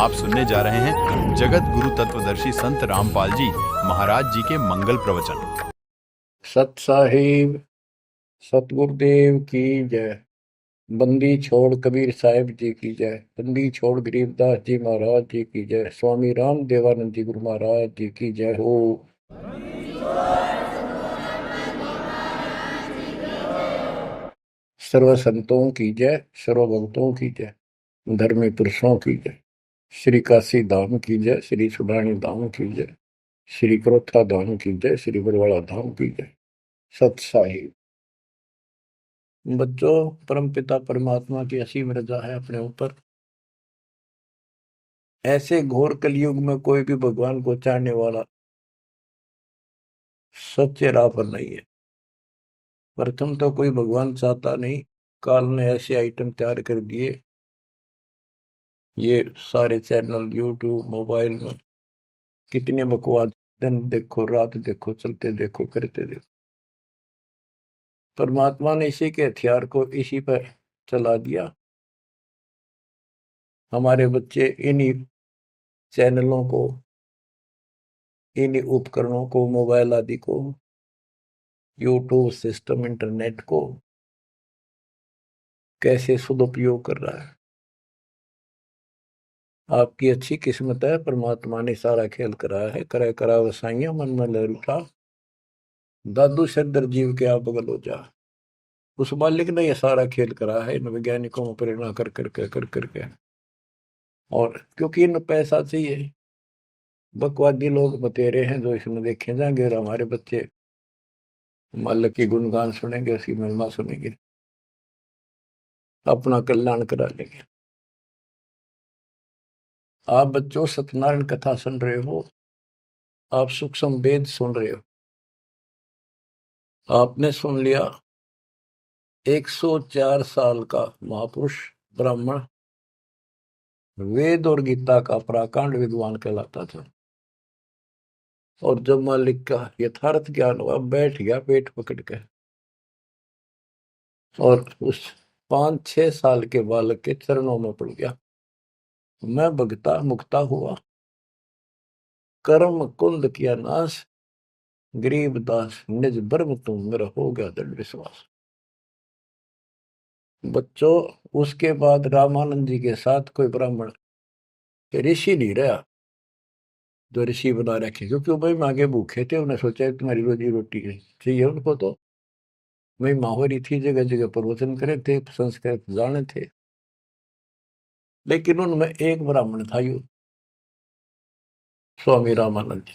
आप सुनने जा रहे हैं जगत गुरु तत्वदर्शी संत रामपाल जी महाराज जी के मंगल प्रवचन। सत साहिब सतगुरुदेव की जय। बंदी छोड़ कबीर साहिब जी की जय। बंदी छोड़ गरीबदास जी महाराज जी की जय। स्वामी राम देवानंद जी गुरु महाराज जी की जय हो। सर्व संतों की जय, सर्व भक्तों की जय, धर्मी पुरुषों की जय। श्री काशी धाम की जय, श्री सुडानी धाम की जय, श्री क्रोथा धाम की जय, श्री बरवाड़ा धाम की जय। सत साहिब बच्चों, परमपिता परमात्मा की असीम रजा है अपने ऊपर। ऐसे घोर कलयुग में कोई भी भगवान को चाहने वाला सच्चे राह पर नहीं है। प्रथम तो कोई भगवान चाहता नहीं। काल ने ऐसे आइटम तैयार कर दिए, ये सारे चैनल यूट्यूब मोबाइल में कितने बकवास, दिन देखो रात देखो, चलते देखो करते देखो। परमात्मा ने इसी के हथियार को इसी पर चला दिया। हमारे बच्चे इन्हीं चैनलों को, इन्हीं उपकरणों को, मोबाइल आदि को, यूट्यूब सिस्टम, इंटरनेट को कैसे सदुपयोग कर रहा है। आपकी अच्छी किस्मत है, परमात्मा ने सारा खेल कराया है। करे करा वसाइया मन में लहर उठा, दादू सिरदर जीव के आप बगल हो जा। उस मालिक ने यह सारा खेल करा है इन वैज्ञानिकों में प्रेरणा कर करके। और क्योंकि इन पैसा चाहिए, बकवादी लोग बतेरे हैं जो इसमें देखे जाएंगे, और हमारे बच्चे मालिक की गुणगान सुनेंगे, उसकी महिमा सुनेंगे, अपना कल्याण करा लेंगे। आप बच्चों सत्यनारायण कथा सुन रहे हो, आप सूक्ष्म वेद सुन रहे हो। आपने सुन लिया 104 साल का महापुरुष ब्राह्मण, वेद और गीता का प्राकांड विद्वान कहलाता था। और जब मालिक का यथार्थ ज्ञान हुआ, बैठ गया पेट पकड़ के, और उस 5-6 साल के बालक के चरणों में पड़ गया। मैं भगता मुक्ता हुआ, कर्म कुंद किया नाश, गरीब दास निज ब्रह्म तुम, मेरा हो गया दृढ़ विश्वास। बच्चों, उसके बाद रामानंद जी के साथ कोई ब्राह्मण ऋषि नहीं रहा जो ऋषि बना रखे, क्योंकि वो मांगे भूखे थे। उन्हें सोचा तुम्हारी रोजी रोटी चाहिए उनको, तो वही माहौरी थी, जगह जगह प्रवचन करे थे, संस्कृत जाने थे। लेकिन उनमें एक ब्राह्मण था, यू स्वामी रामानंद जी।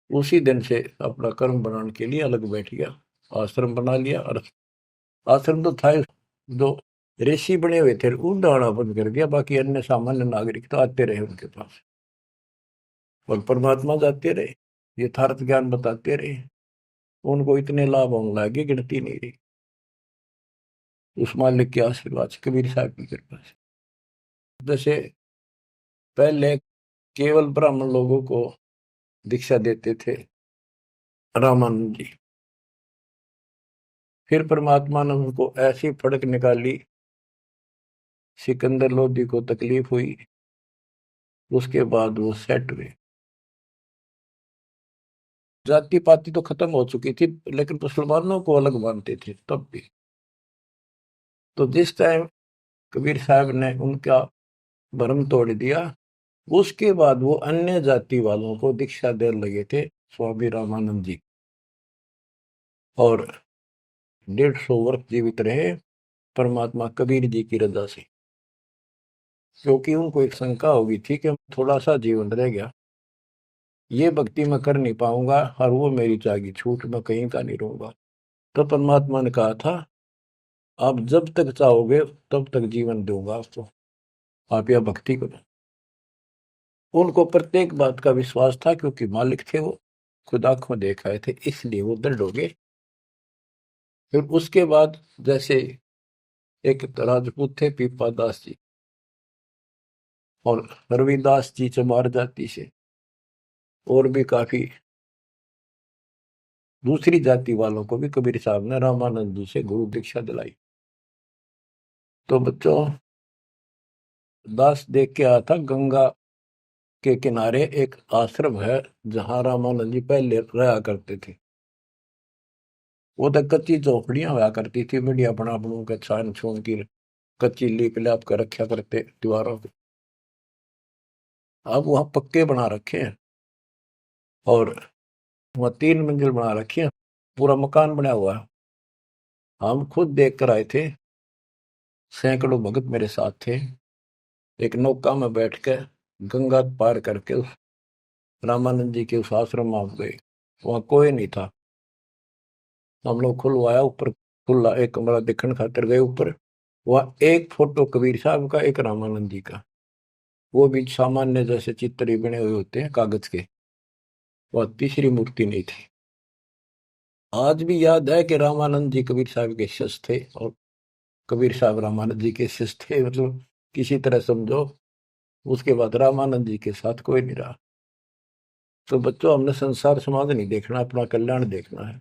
उसी दिन से अपना कर्म बनाने के लिए अलग बैठ गया, आश्रम बना लिया। और आश्रम तो था जो ऋषि बने हुए थे, उन आना बंद कर दिया। बाकी अन्य सामान्य नागरिक तो आते रहे उनके पास, और परमात्मा जाते रहे, यथार्थ ज्ञान बताते रहे। उनको इतने लाभ होने लगे, गिनती नहीं रही। उस मालिक के आशीर्वाद से, कबीर साहब की कृपा से। जैसे पहले केवल ब्राह्मण लोगों को दीक्षा देते थे रामानंद जी, फिर परमात्मा ने उनको ऐसी फड़क निकाली, सिकंदर लोधी को तकलीफ हुई, उसके बाद वो सेट हुए। जाति पाति तो खत्म हो चुकी थी, लेकिन मुसलमानों को अलग मानते थे तब भी। तो जिस टाइम कबीर साहब ने उनका भरम तोड़ दिया, उसके बाद वो अन्य जाति वालों को दीक्षा देने लगे थे स्वामी रामानंद जी, और 150 वर्ष जीवित रहे परमात्मा कबीर जी की रजा से। क्योंकि उनको एक शंका होगी थी कि थोड़ा सा जीवन रह गया, ये भक्ति मैं कर नहीं पाऊंगा, और वो मेरी जागी छूट, मैं कहीं का नहीं रहूंगा। तो परमात्मा ने कहा था, आप जब तक चाहोगे तब तक जीवन दूंगा आपको, आप यह भक्ति करो। उनको प्रत्येक बात का विश्वास था, क्योंकि मालिक थे वो, खुद आंखों देख आए थे, इसलिए वो दृढ़ हो गए। फिर उसके बाद जैसे एक राजपूत थे पीपा दास जी, और रविदास जी चमार जाति से, और भी काफी दूसरी जाति वालों को भी कबीर साहब ने रामानंद जी से गुरु दीक्षा दिलाई। तो बच्चों, दास देख के आया था गंगा के किनारे एक आश्रम है जहां रामानंद जी पहले रहा करते थे। वो तो कच्ची झोपड़ियां हुआ करती थी, बढ़िया बना बनू के छान छून की कच्ची लीप लाप कर रखा करते दीवारों पे। अब वहां पक्के बना रखे हैं और वहां 3 मंजिल बना रखी है, पूरा मकान बना हुआ है। हम खुद देख कर आए थे, सैकड़ों भगत मेरे साथ थे। एक नौका में बैठ के गंगा पार करके उस रामानंद जी के उस आश्रम में आप गए। वहां कोई नहीं था। हम लोग खुलवाया ऊपर, खुला एक कमरा देखने खातिर गए ऊपर। वहां एक फोटो कबीर साहब का, एक रामानंद जी का, वो भी सामान्य जैसे चित्र ही बने हुए होते हैं कागज के। वह तीसरी मूर्ति नहीं थी। आज भी याद है कि रामानंद जी कबीर साहब के शिष्य थे और कबीर साहब रामानंद जी के शिष्य थे, मतलब किसी तरह समझो। उसके बाद रामानंद जी के साथ कोई नहीं रहा। तो बच्चों, हमने संसार समाज नहीं देखना, अपना कल्याण देखना है।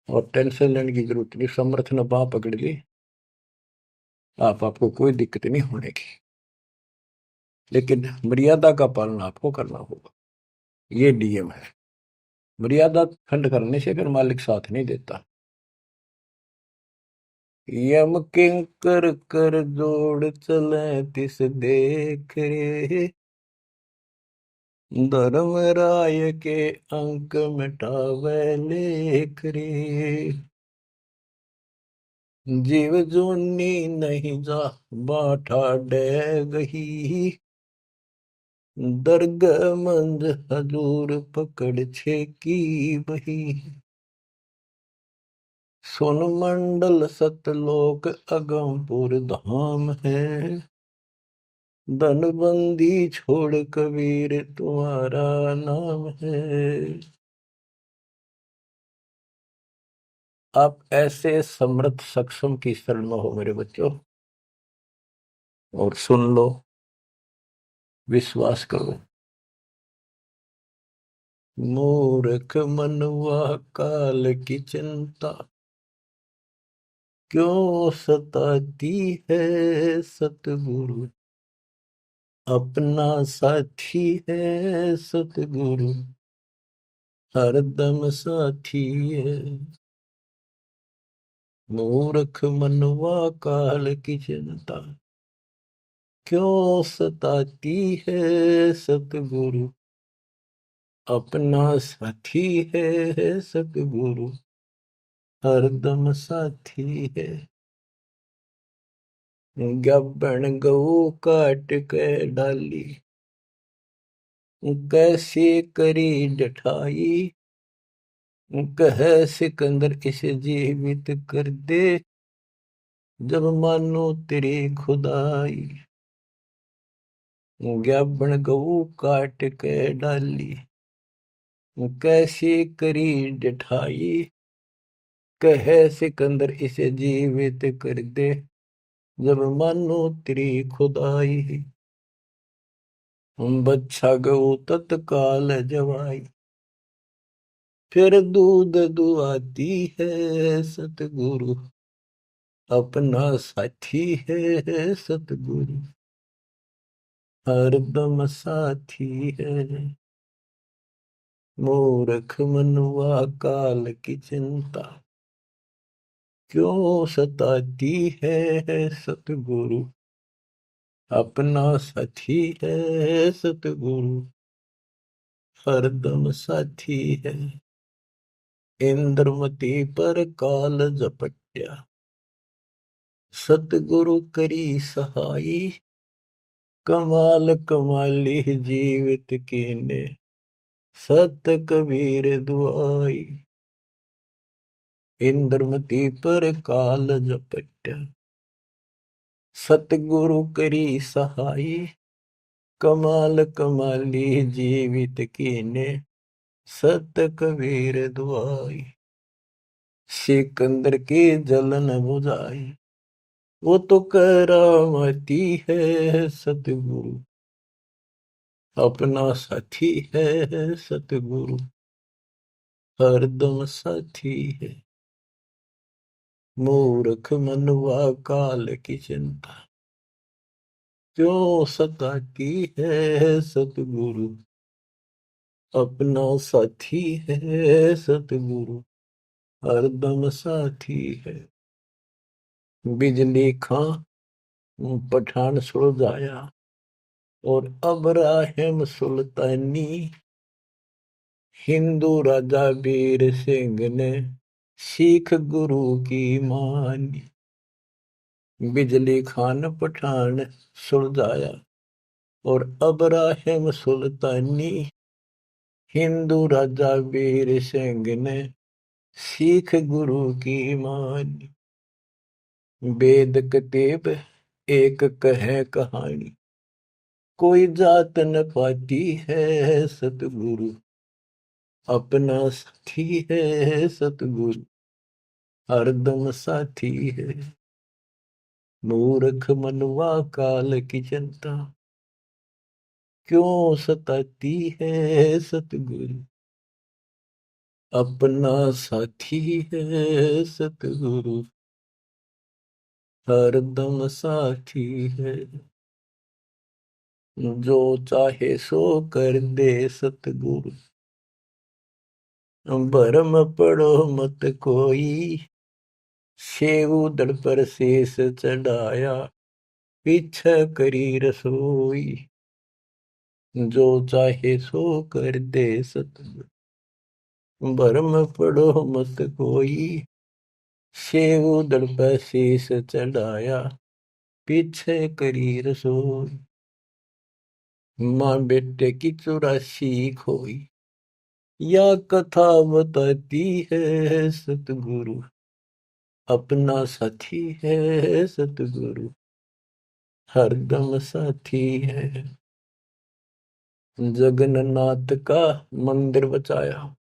और टेंशन लेने की जरूरत नहीं। समर्थ ने बाह पकड़ ली, आपको कोई दिक्कत नहीं होने की। लेकिन मर्यादा का पालन आपको करना होगा, ये नियम है। मर्यादा खंड करने से फिर मालिक साथ नहीं देता। यम किंकर कर जोड़ चले तिस देख रे, धर्म राय के अंक मिटावे लेख रे। जीव जूनी नहीं जा बाठा डे गही, दर्ग मंज हजूर पकड़ छे की बही। सुन मंडल सतलोक अगमपुर धाम है, धनबंदी छोड़ कबीर तुम्हारा नाम है। आप ऐसे समर्थ सक्षम की शरण में हो मेरे बच्चों, और सुन लो, विश्वास करो। मूर्ख मनवा काल की चिंता क्यों सताती है, सतगुरु अपना साथी है, सतगुरु हरदम साथी है। मूर्ख मनवा काल की चिंता क्यों सताती है, सतगुरु अपना साथी है, सतगुरु हरदम साथी है। गब्बन गऊ काट के डाली, कैसे करी डठाई, कह सिकंदर इसे जीवित कर दे, जब मानो तेरी खुदाई। गब्बन गऊ काट के डाली, कैसे करी डठाई, कह सिकंदर इसे जीवित कर दे, जब मानो तेरी खुदाई। बच्छा गऊ तत्काल जवाई, फिर दूध दुआती है, सतगुरु अपना साथी है, सतगुरु हरदम साथी है। मूर्ख मनुआ काल की चिंता क्यों सताती है, सतगुरु अपना साथी है, सतगुरु हरदम साथी है। इंद्रमती पर काल झपट्या, सतगुरु करी सहाई, कमाल कमाली जीवित कीने, सत कबीर दुआई। इंद्रमती पर काल झपट्या, सतगुरु करी सहाई, कमाल कमाली जीवित कीने, सत कबीर दुआई। सिकंदर की जलन बुझाई, वो तो करामती है, सतगुरु अपना साथी है, सतगुरु हरदम साथी है। मूर्ख मनवा काल की चिंता क्यों सताती है सतगुरु, अपना साथी है सतगुरु, हरदम साथी है। बिजली खां पठान सुलझाया, और अब्राहिम सुल्तानी, हिंदू राजा वीर सिंह ने सिख गुरु की मानी। बिजली खान पठान सुलझाया, और अब्राहिम सुल्तानी, हिंदू राजा वीर सिंह ने सिख गुरु की मानी। वेद कतेब एक कहे कहानी, कोई जात न पाती है सतगुरु, अपना साथी है सतगुरु, हरदम साथी है। मूर्ख मनुआ काल की चिंता, क्यों सताती है सतगुरु, अपना साथी है सतगुरु, हरदम साथी है। जो चाहे सो कर दे सतगुरु, भरम पड़ो मत कोई, सेव दड़ पर शेष चढ़ाया, पीछे करी रसोई। जो चाहे सो कर दे सतगुरु, भरम पड़ो मत कोई, सेव दड़ पर शेष चढ़ाया, पीछे करी रसोई। माँ बेटे की 84 खोई, या कथा बताती है सतगुरु, अपना साथी है सतगुरु, हरदम साथी है। जगन्नाथ का मंदिर बचाया,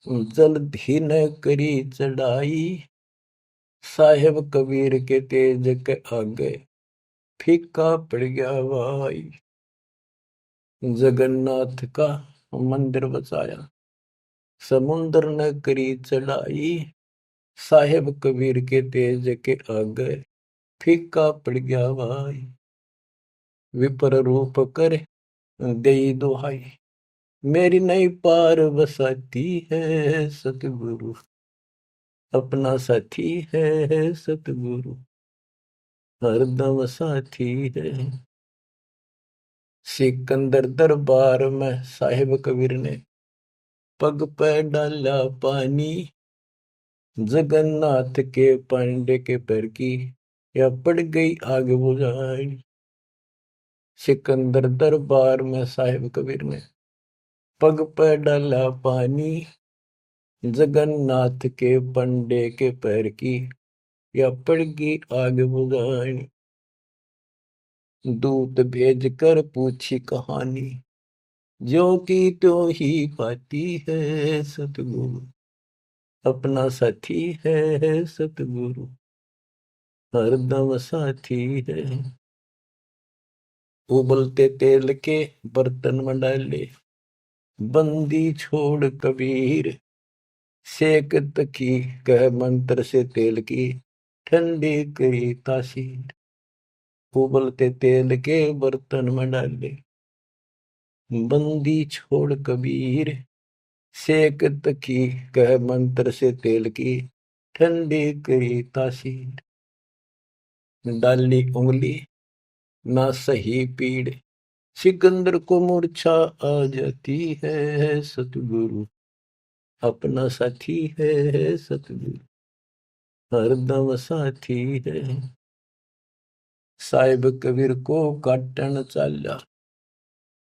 जल्दी न करी चढ़ाई, साहेब कबीर के तेज के आगे फीका पड़ गया भाई। जगन्नाथ का मंदिर बचाया, समुद्र न करी चढ़ाई, साहेब कबीर के तेज के आगे फीका पड़ गया भाई। विपर रूप कर दई दुहाई, मेरी नई पार बसाती है सतगुरु, अपना साथी है सतगुरु, हरदम साथी है। सिकंदर दरबार में साहिब कबीर ने पग पे डाला पानी, जगन्नाथ के पांडे के पैर की या पड़ गई आग बुझाई। सिकंदर दरबार में साहिब कबीर ने पग पे डाला पानी, जगन्नाथ के पंडे के पैर की या पड़ गई आग बुझाई। दूत भेज कर पूछी कहानी, जो की त्यों ही पाती है सतगुरु, अपना साथी है सतगुरु, हरदम साथी है। उबलते तेल के बर्तन में डाले, बंदी छोड़ कबीर, सेक तकी कह मंत्र से तेल की, ठंडी करी तासीर। उबलते तेल के बर्तन में डाले, बंदी छोड़ कबीर, सेक तकी कह मंत्र से तेल की, ठंडी करी तासीर। डाली उंगली ना सही पीड़, सिकंदर को मूर्छा आ जाती है सतगुरु, अपना साथी है सतगुरु, हरदम साथी है। साहिब कबीर को काटन चाला,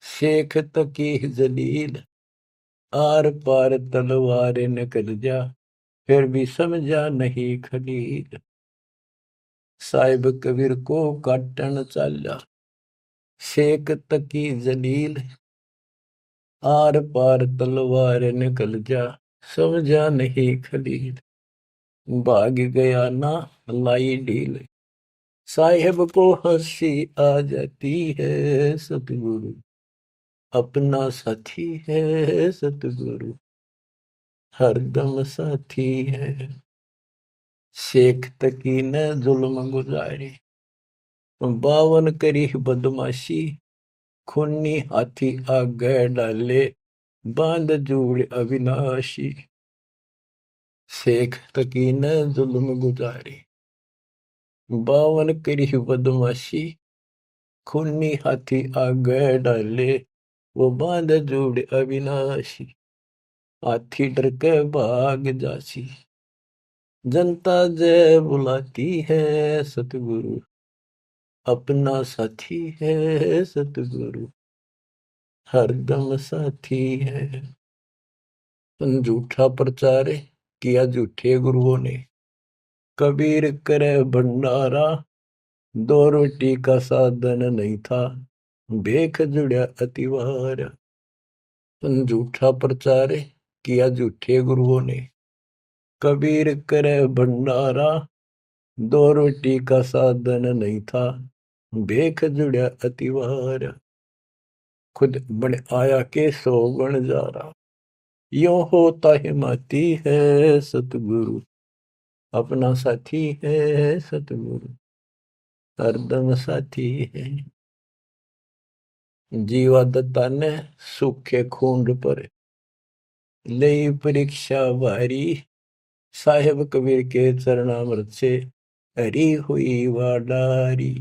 शेख तकी जलील, आर पार तलवार निकल जा, फिर भी समझा नहीं खलील। साहिब कबीर को काटन चाला, शेख तकी जलील, आर पार तलवार निकल जा, समझा नहीं खलील। भाग गया ना लाई ढील, साहेब को हंसी आ जाती है सतगुरु, अपना साथी है सतगुरु, हरदम साथी है। शेख तकी ने जुल्म गुजारी, बावन करी बदमाशी, खूनी हाथी आगे डाले, बांध जोड़ अविनाशी। शेख तकी न जुल्म गुजारे, बावन करी बदमाशी, खूनी हाथी आगे डाले, वो बांध जोड़ अविनाशी। हाथी डर के भाग जासी, जनता जय बुलाती है, सतगुरु अपना साथी है, सतगुरु हरदम साथी है। झूठा प्रचार किया झूठे गुरुओं ने, कबीर करे भंडारा, दो रोटी का साधन नहीं था, भेख जुड़िया अतिवार। झूठा प्रचार किया झूठे गुरुओं ने, कबीर करे भंडारा, दो रोटी का साधन नहीं था, भेख जुड़िया अतिवार। खुद बन आया के सो बन जा रहा, यो होता हिमाती है, सतगुरु अपना साथी है, सतगुरु हरदम साथी है। जीवा दत्ता ने सूखे खूंड पर लई परीक्षा भारी, साहेब कबीर के चरणामृत से हरी हुई वाडारी।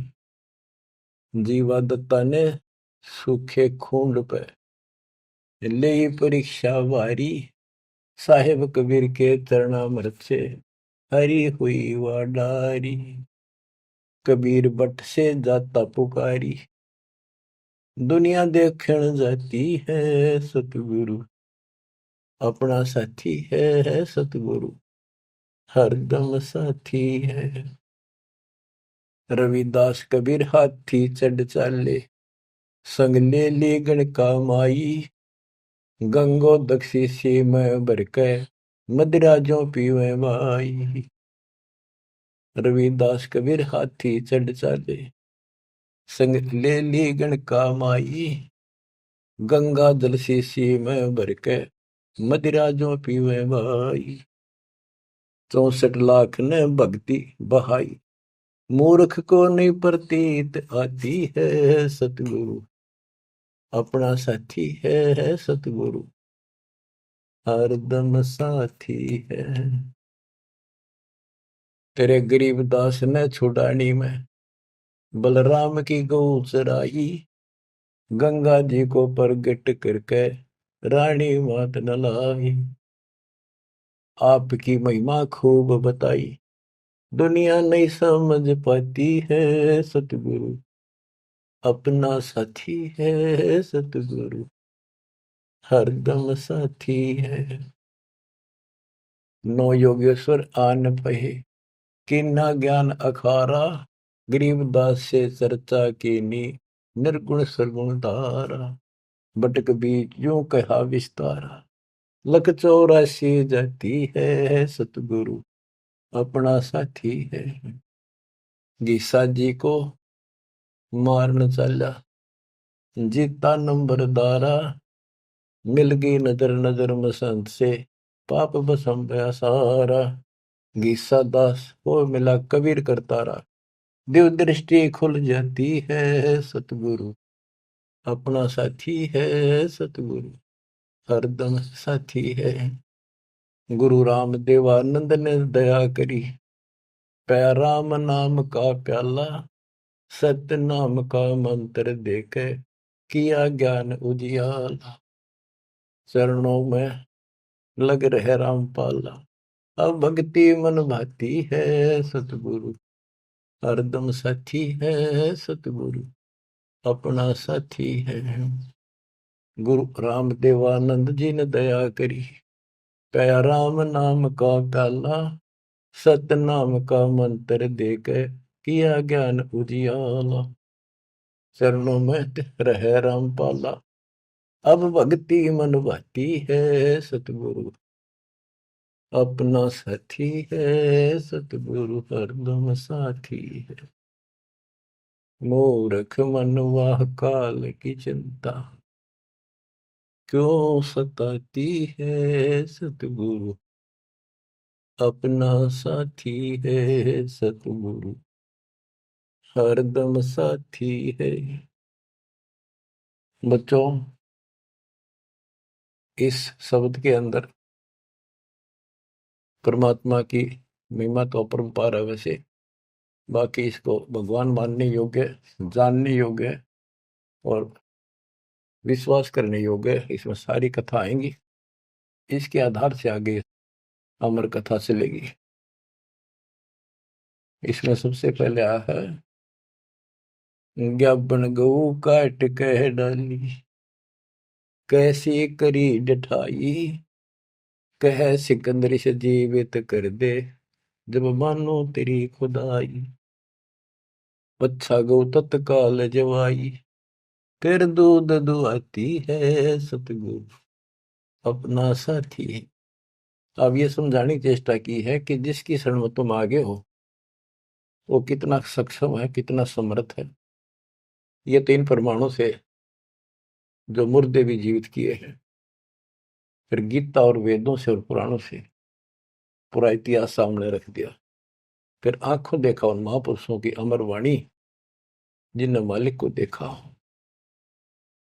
जीवा दत्ता ने सूखे खूंड पर लई परीक्षा भारी, साहेब कबीर के चरणामृत से हरी हुई वाडारी। कबीर बट से जाता पुकारी, दुनिया देखण जाती है, सतगुरु अपना साथी है, सतगुरु हरदम साथी है। रविदास कबीर हाथी चढ़ चाले, संग ले ली गणका माई, गंगो दक्षी सी में भर के, मदिरा जो पीवे माई। रविदास कबीर हाथी चढ़ चाले, संग ले ली गणका माई, गंगा जल शीशी में भर के, मदिरा जो पीवे भाई। 64 लाख ने भक्ति बहाई, मूर्ख को नहीं प्रतीत आती है, सतगुरु अपना साथी है, सतगुरु हरदम साथी है। तेरे गरीब दास ने छुड़ानी में बलराम की गौ चराई, गंगा जी को प्रगट करके रानी मात न लाई। आपकी महिमा खूब बताई, दुनिया नहीं समझ पाती है, सतगुरु अपना साथी है, सतगुरु हरदम साथी है। नो योगेश्वर आन पहे, किन्ना ज्ञान अखारा, गरीबदास से चर्चा कीनी, निर्गुण सरगुण धारा। बटक बीच यूं कहा विस्तारा, लख 84 जाती है, सतगुरु अपना साथी है। गीसा जी को मारन चला, जीता नंबरदारा, मिल गई नजर नजर मसंत से, पाप बसम गया सारा। गीसा दास को मिला कबीर करतारा, दिव दृष्टि खुल जाती है, सतगुरु अपना साथी है, सतगुरु हरदम साथी है। गुरु राम देवानंद ने दया करी, पया राम नाम का प्याला, सत्य नाम का मंत्र देके किया ज्ञान उजियाला। चरणों में लग रहे रामपाला, अब भक्ति मन भाती है, सतगुरु हरदम साथी है, सतगुरु अपना साथी है। गुरु राम देवानंद जी ने दया करी, पया राम नाम का प्याला, सत्य नाम का मंत्र देकर किया ज्ञान उजियाला। चरणों में रहे रामपाला, अब भक्ति मन भाती है, सतगुरु अपना साथी है, सतगुरु हरदम साथी है। मूर्ख मनवा काल की चिंता, क्यों सताती है, सतगुरु अपना साथी है, सतगुरु हरदम साथी है। बच्चों, इस शब्द के अंदर परमात्मा की महिमा तो अपरंपार है वैसे, बाकी इसको भगवान मानने योग्य, जानने योग्य और विश्वास करने योग्य, इसमें सारी कथा आएंगी। इसके आधार से आगे अमर कथा चलेगी। इसमें सबसे पहले आया है, ज्ञापन गऊ काट कह डाली, कैसी करी जठाई, कह सिकंदर से जीवित कर दे, जब मानो तेरी खुदाई, अच्छा गौ तत्काल जवाई, फिर दूध दुआती है सतगुरु अपना साथी। अब ये समझाने की चेष्टा की है कि जिसकी शरण में तुम आगे हो वो कितना सक्षम है, कितना समर्थ है। ये 3 परमाणु से जो मुर्दे भी जीवित किए हैं, फिर गीता और वेदों से और पुराणों से पूरा इतिहास सामने रख दिया, फिर आंखों देखा उन महापुरुषों की अमर वाणी जिनने मालिक को देखा।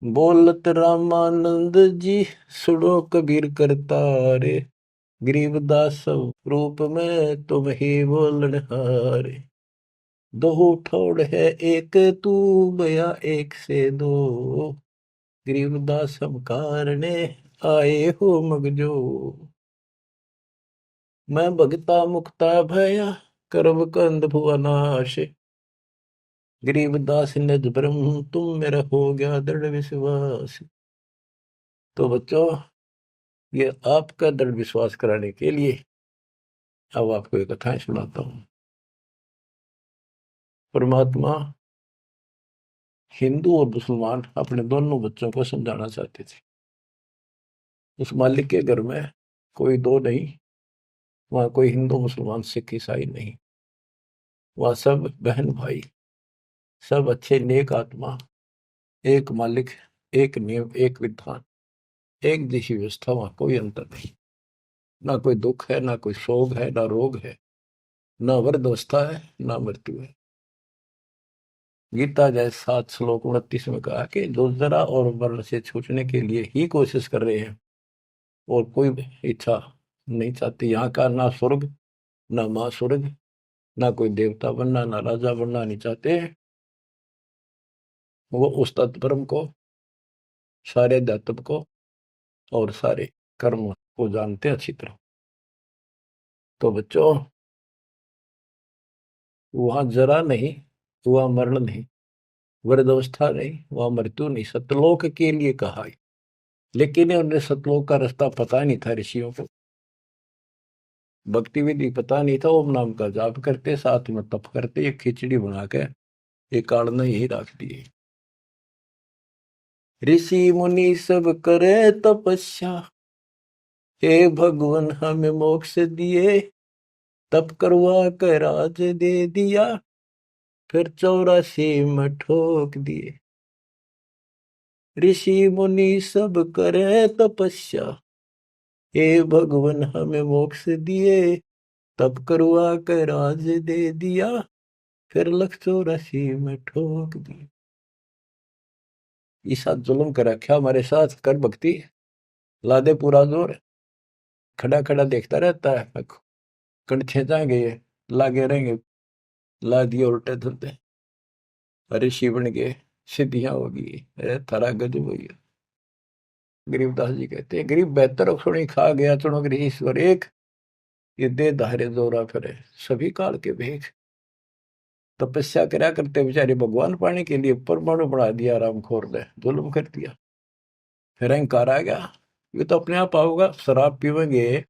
बोलत रामानंद जी, सुनो कबीर करता रे, गरीबदास रूप में तुम ही बोलन हारे, दो ठोड़ है एक तू बया एक से दो, गरीबदास हम कारणे आए हो मगजो, मैं भगता मुक्ता भया करब कंद भुवनाश, गरीबदास निज ब्रह्म तुम मेरा हो गया दृढ़ विश्वास। तो बच्चों, ये आपका दृढ़ विश्वास कराने के लिए अब आपको एक कथाएं सुनाता हूं। परमात्मा हिंदू और मुसलमान अपने दोनों बच्चों को समझाना चाहते थे। उस मालिक के घर में कोई दो नहीं, वहां कोई हिंदू मुसलमान सिख ईसाई नहीं, वहां सब बहन भाई, सब अच्छे नेक आत्मा, एक मालिक, एक नियम, एक विधान, एक जैसी व्यवस्था, वहां कोई अंतर नहीं। ना कोई दुख है, ना कोई शोक है, ना रोग है, ना वृद्धावस्था है, ना मृत्यु है। गीता जय 7 श्लोक 29 में कहा कि जो जरा और वर्ण से छूटने के लिए ही कोशिश कर रहे हैं और कोई इच्छा नहीं चाहती, यहाँ का ना स्वर्ग, ना माँ स्वर्ग, ना कोई देवता बनना, ना राजा बनना नहीं चाहते, वो उस तत्परम को, सारे अध्यात्म को और सारे कर्म को जानते अच्छी तरह। तो बच्चों, वहां जरा नहीं, वहां मरण नहीं, वृद्धावस्था नहीं, वहां मृत्यु नहीं, सतलोक के लिए कहा है। लेकिन उन्हें सतलोक का रास्ता पता नहीं था ऋषियों को, भक्ति विधि पता नहीं था। ओम नाम का जाप करते, साथ में तप करते, एक खिचड़ी बना के एक काल ने यही रख दिए। ऋषि मुनि सब करे तपस्या, हे भगवान हमें मोक्ष दिए, तप करवा कर राज दे दिया, फिर 84 में ठोक दिए। ऋषि मुनि सब करे तपस्या, हे भगवान हमें मोक्ष दिए, तप करवा कर राज दे दिया, फिर 184 में ठोक दिए। ईसा जुल्म कर रखा हमारे साथ, कर भक्ति, ला दे पूरा जोर, खड़ा खड़ा देखता रहता है, कंठे जाएंगे, लागे रहेंगे, ला दिए उल्टे धुलते, अरे शिवण के सिद्धियां होगी, अरे थारा गजब हुई। गरीबदास जी कहते हैं, गरीब बेहतर अक्षुणी खा गया चुनो गृह ईश्वर एक, ये दे धारे जोरा फिरे सभी काल के भेख। तपस्या करा करते बेचारे भगवान पाने के लिए परमाणु बढ़ा दिया, आराम खोर दे, जुल्म कर दिया, फिर अहंकार आ गया, ये तो अपने आप आओगा। शराब पीवेंगे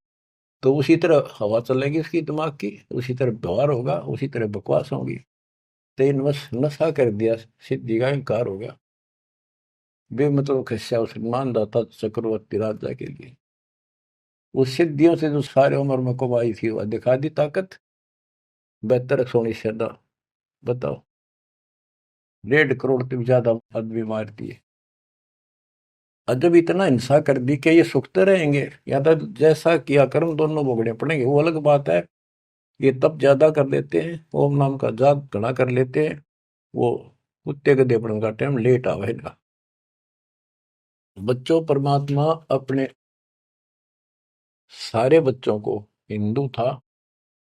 तो उसी तरह हवा चलेगी उसकी दिमाग की, उसी तरह व्यवहार होगा, उसी तरह बकवास होगी। तेन बस नशा कर दिया, सिद्धि का अहंकार हो गया, बेमतलब खस्या उस मानदाता चक्रवर्ती राजा के लिए। उस सिद्धियों से जो सारे उम्र में कमाई थी वह दिखा दी ताकत, बेहतर सोनी सदा। बताओ, 1.5 करोड़ से ज्यादा आदमी मार दिए। और जब इतना हिंसा कर दी कि ये सुखते रहेंगे या तो जैसा किया कर्म दोनों भोगने पड़ेंगे, वो अलग बात है। ये तप ज्यादा कर लेते हैं, ओम नाम का जाप घना कर लेते हैं, वो कुत्ते गधे पड़न का टाइम लेट आवेगा। बच्चों, परमात्मा अपने सारे बच्चों को, हिंदू था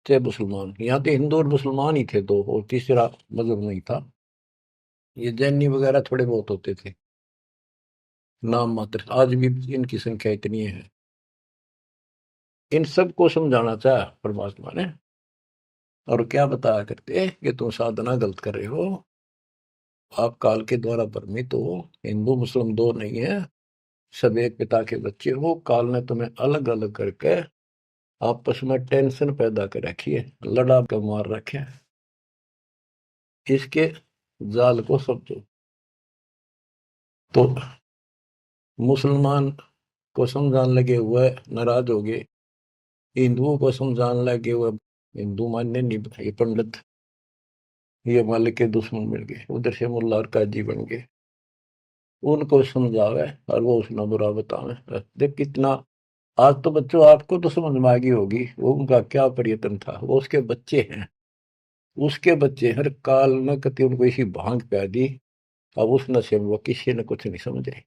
चाहे मुसलमान, यहाँ तो हिंदू और मुसलमान ही थे दो, और तीसरा मजहब नहीं था। ये जैनी वगैरह थोड़े बहुत होते थे, नाम मात्र, आज भी इनकी संख्या इतनी है। इन सबको समझाना चाहा परमात्मा ने, और क्या बताया करते कि तुम साधना गलत कर रहे हो, आप काल के द्वारा भ्रमित हो, हिंदू मुस्लिम दो नहीं है, सब एक पिता के बच्चे हो। काल ने तुम्हें अलग अलग करके आपस में टेंशन पैदा कर रखी है, लड़ा कर मार रखे है। इसके जाल को समझो। तो मुसलमान को समझाने लगे हुए नाराज हो गए, हिंदुओं को समझाने लगे हुए हिंदू मानने नहीं, ये पंडित, ये मालिक के दुश्मन मिल गए, उधर से मुल्ला और काजी बन गए। उनको समझावे और वो उसना बुरा बतावे। देख कितना, आज तो बच्चों आपको तो समझ में आ गई होगी वो उनका क्या प्रयत्न था। वो उसके बच्चे हैं, उसके बच्चे हर काल न कति उनको इसी भांग पे दी। अब उस नशे में वो किसी ने कुछ नहीं समझे।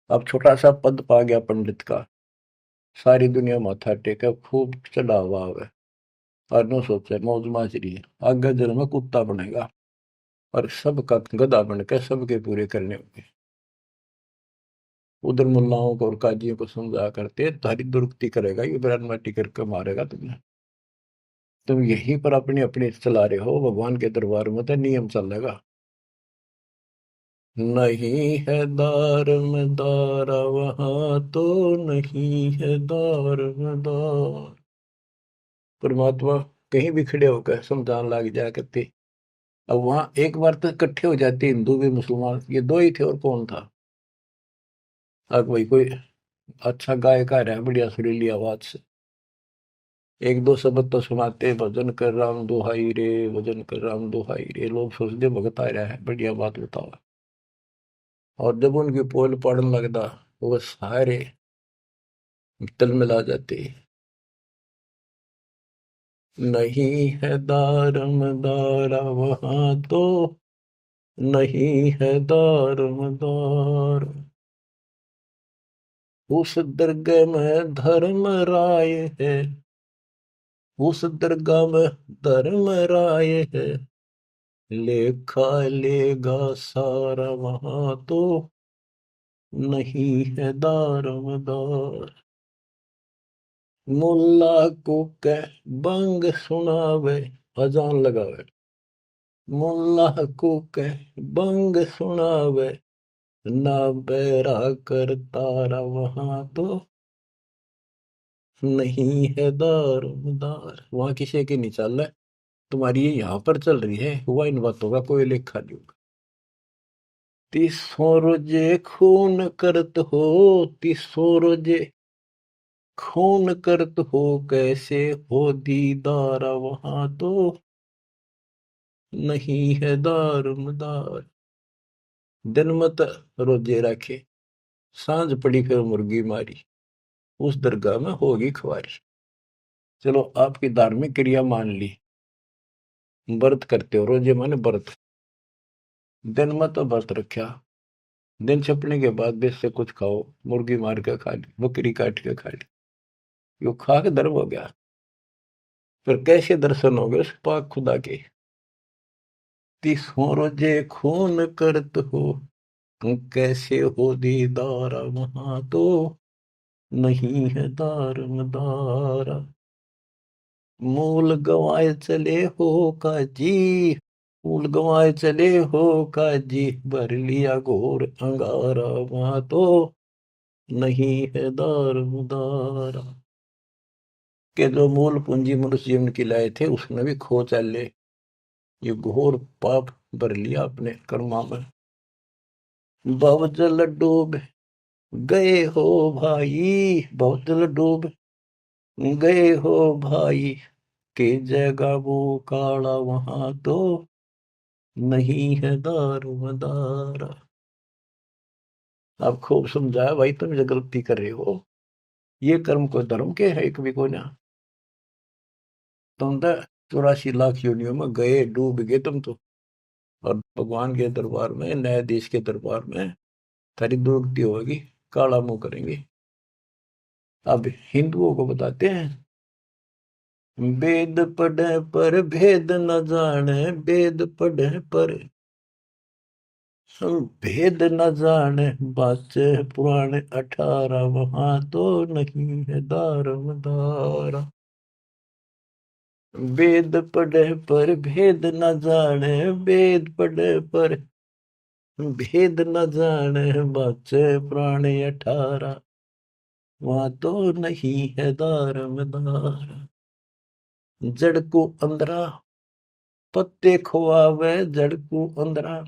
अब छोटा सा पद पा गया पंडित का, सारी दुनिया माथा टेका, खूब चढ़ा हुआ है, और नो सोचे मौज माजरी है, आगे जन्म में कुत्ता बनेगा और सबका गधा बनकर सबके पूरे करने होंगे। उधर मुल्लाओं को और काजियों को समझा करते तारी दुरुक्ति करेगा, ये ब्रान माटी करके मारेगा तुम्हें। तुम यहीं पर अपने अपने चला रहे हो, भगवान के दरबार में तो नियम चलेगा। नहीं है दार में दारा वहां तो, नहीं है दार में दार। परमात्मा कहीं भी खड़े होकर समझाने लग जाया करते। अब वहां एक बार तो इकट्ठे हो जाते हिंदू भी मुसलमान, ये दो ही थे और कौन था। अब भाई कोई अच्छा गायक आ रहा है बढ़िया सुरीली आवाज से, एक दो शब्द तो सुनाते, भजन कर राम दुहाई रे, भजन कर राम दुहाई रे, लोग सोचते भगत आ रहा है, बढ़िया बात बताओ। और जब उनकी पोल पड़ने लगता, वो सारे तल मिला जाते। नहीं है दारम दारा वहां तो, नहीं है दारम दार। उस दरगाह में धर्म राय है, उस दरगाह में धर्म राय है, लेखा लेगा सारा वहां तो, नहीं है दारोमदार। मुल्ला को कह बंग सुनावे, अजान लगावे, मुल्ला को कह बंग सुनावे, ना बैरा कर तारा वहां तो, नहीं है दारोमदार। वहां किसी की नहीं चल रहा है, तुम्हारी ये यहाँ पर चल रही है, हुआ इन बातों का कोई लेखा नहीं होगा। तीसों रोजे खून करत हो, तीसों रोजे खून करत हो, कैसे हो दीदार वहां तो, नहीं है दारुमदार। दिन मत रोजे रखे, सांझ पड़ी फिर मुर्गी मारी, उस दरगाह में होगी खुआरी। चलो आपकी धार्मिक क्रिया मान ली, व्रत करते हो, रोजे माने व्रत, दिन मत व्रत रखा, दिन छपने के बाद बेच से कुछ खाओ, मुर्गी मार के खा ली, बकरी काट के खा ली, यो खा के धर्म हो गया। फिर कैसे दर्शन हो गए उस पाक खुदा के। तीसों रोजे खून करत हो, कैसे हो दीदार वहां तो, नहीं है दारमदार। मूल गवाए चले हो काजी, मूल गवाए चले हो काजी, भर लिया घोर अंगारा वहां तो, नहीं है दारमदार। के जो मूल पूंजी मनुष्य जीवन की लाए थे उसने भी खो चले, ये घोर पाप भर लिया अपने कर्मा में। भवजल डूब गए हो भाई, भवजल डूब गए हो भाई, के जगह वो काला वहां तो, नहीं है दारोमदार। आप खूब समझाया भाई, तुम ये गलती कर रहे हो, ये कर्म को धर्म के है एक भी को ना। तुम तो 84 लाख योनियों में गए, डूब गए तुम तो। और भगवान के दरबार में, न्यायाधीश के दरबार में थारी दुर्गति होगी, काला मुंह करेंगे। अब हिंदुओं को बताते हैं, वेद पढ़े पर भेद न जाने, वेद पढ़े पर भेद न जाने, बाचे पुराने 18, वहां तो नहीं है दारमदारा। वेद पढ़े पर भेद न जाने, वेद पढ़े पर भेद न जाने, बाचे पुराने 18, वहां तो नहीं है दारमदारा। जड़ को अंदरा पत्ते खुआवे, जड़ को अंदरा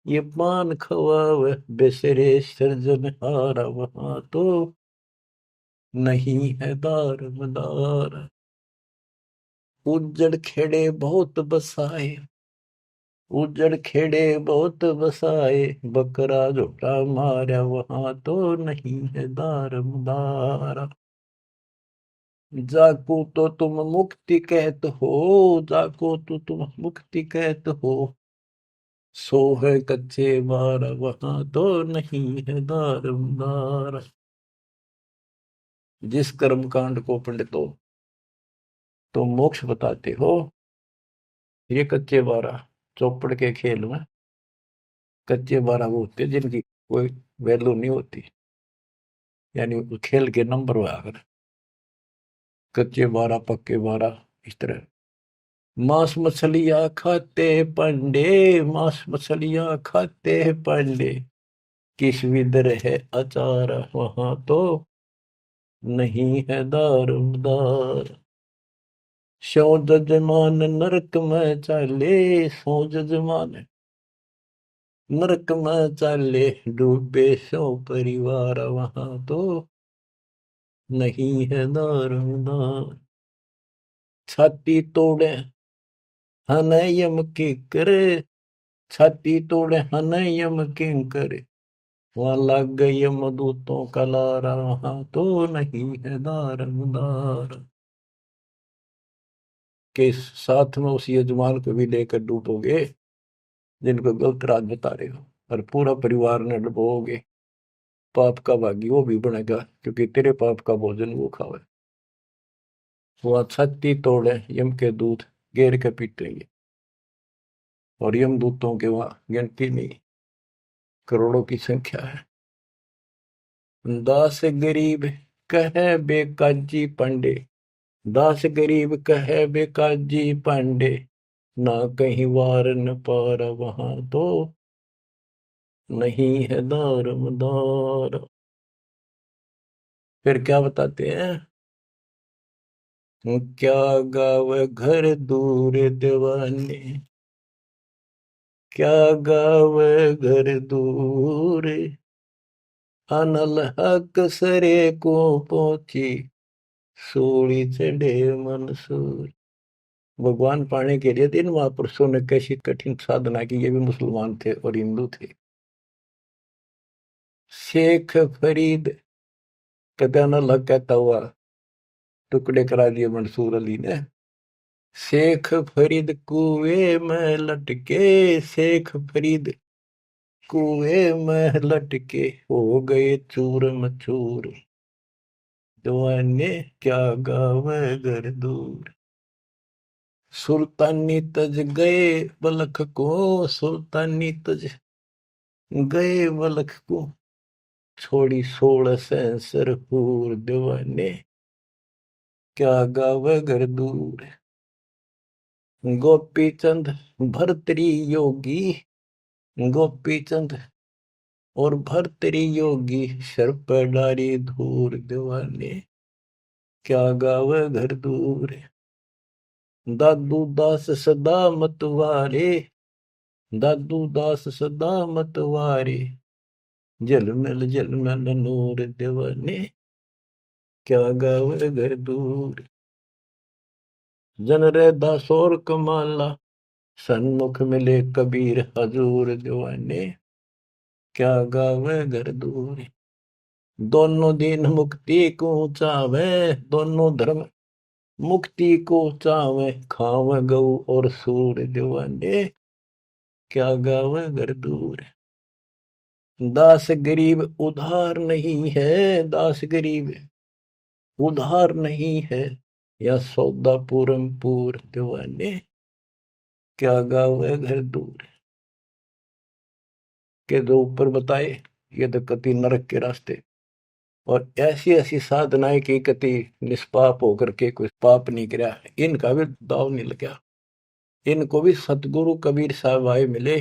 ये पान खवावे, बेसरे सृजनहारा, वहां तो नहीं है दारमदारा। उजड़ खेड़े बहुत बसाए, उजड़ खेड़े बहुत बसाए, बकरा झोटा मारा, वहां तो नहीं है दारमदारा। जाको तो तुम मुक्ति कहत हो, जाको तो तुम मुक्ति कहत हो, सो है कच्चे बारा, वहां तो नहीं है दारमदारा। जिस कर्म कांड को पंडितों तो मोक्ष बताते हो, ये कच्चे बारह चौपड़ के खेल में कच्चे बारह वो होते हैं जिनकी कोई वैल्यू नहीं होती, यानी खेल के नंबर हुआ अगर कच्चे बारह पक्के बारह इस तरह। मांस मछलियां खाते पंडे, मांस मछलियां खाते पंडे, किस विदर है अचार, वहां तो नहीं है दारमदार। सो जजमान नरक में चाले, सो जजमान नरक में चाले, डूबे सो परिवार, वहां तो नहीं है दारमदार। छाती तोड़े हन यम की करे, छाती तोड़े हन यम की करे, वहां लग गई यमदूतों का लारा, वहां तो नहीं है दारमदार। के साथ में उस यजमान को भी लेकर डूबोगे जिनको गलत रात बता रहे हो, और पूरा परिवार ने डुबोगे, पाप का भागी वो भी बनेगा, क्योंकि तेरे पाप का भोजन वो खावे। वो छाती तोड़े यम के दूत घेर के पीटेंगे, और यम दूतों के वहां गिनती नहीं, करोड़ों की संख्या है। दास गरीब कहे बेकाजी पांडे, दास गरीब कहे बेकाजी पांडे, ना कहीं वार न पार, वहां तो नहीं है दारमदार। फिर क्या बताते हैं, क्या गावे घर दूर दीवाने, क्या गावे घर दूर, अनल हक सरे को पहुंची, सूली चढ़े मंसूर। भगवान पाने के लिए 3 महापुरुषों ने कैसी कठिन साधना की, ये भी मुसलमान थे और हिंदू थे। शेख फरीद कदन कहता हुआ टुकड़े करा दिए मंसूर अली ने। शेख फरीद कुएं में लटके, शेख फरीद कुएं में लटके, हो गए चूर मचूर, दीवाने क्या गावे घर दूर। सुल्तानी तज गए बलख को, सुल्तानी तज गए बलख को, छोड़ी 16 सेंसर हूर, दीवाने क्या गावे घर दूर। गोपी चंद भरतरी योगी, गोपी चंद और भरतरी योगी, सर पर डारी धूर, दीवाने क्या गावे घर दूर। दादू दास सदा मतवारे, दादू दास सदा मतवारे, जलमल नूर, दीवाने क्या गावे घर दूर। जन रे दासोर कमाला, सन्मुख मिले कबीर हजूर, दीवाने क्या गावे घर दूर। दोनों दिन मुक्ति को चावे, दोनों धर्म मुक्ति को चावे, खावे गऊ और सूर, दीवाने क्या गावे घर दूर। दास गरीब उधार नहीं है, दास गरीब उधार नहीं है, या सौदा पूरम पूर दीवाने, क्या गावे घर दूर। के दो ऊपर बताए ये तो कति नरक के रास्ते, और ऐसी ऐसी साधनाएं की कति निष्पाप होकर के कोई पाप नहीं किया, इनका भी दाव नहीं लगा। इनको भी सतगुरु कबीर साहब आए मिले,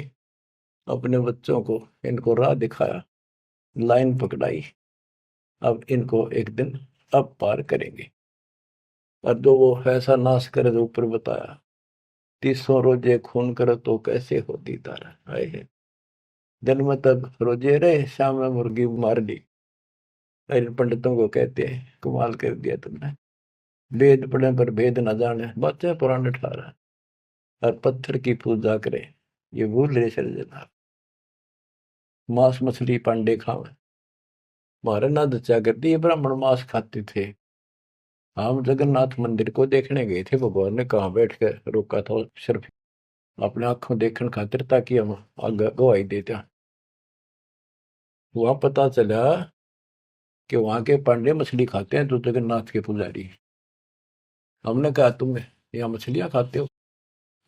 अपने बच्चों को इनको राह दिखाया, लाइन पकड़ाई, अब इनको एक दिन अब पार करेंगे। और जो वो ऐसा नाश करे जो ऊपर बताया, 300 रोजे खून करे तो कैसे हो दीदार, आए है दिन में तब रोजे रहे, शाम में मुर्गी मार ली। इन पंडितों को कहते हैं कमाल कर दिया तुमने, वेद पढ़े पर भेद न जाने, बच्चे पुराने ठारा, और पत्थर की पूजा करे, ये भूल रहे सर्जना। मांस मछली पांडे खावे, हमारे ना दचा करती ये ब्राह्मण मांस खाते थे। हम जगन्नाथ मंदिर को देखने गए थे, भगवान ने कहाँ बैठ कर रोका था, सिर्फ अपने आंखों देखने खातिर, ताकि हम आगे गवाही देते। वहां पता चला कि वहां के पांडे मछली खाते हैं, तो जगन्नाथ के पुजारी। हमने कहा तुम यहाँ मछलियां खाते हो,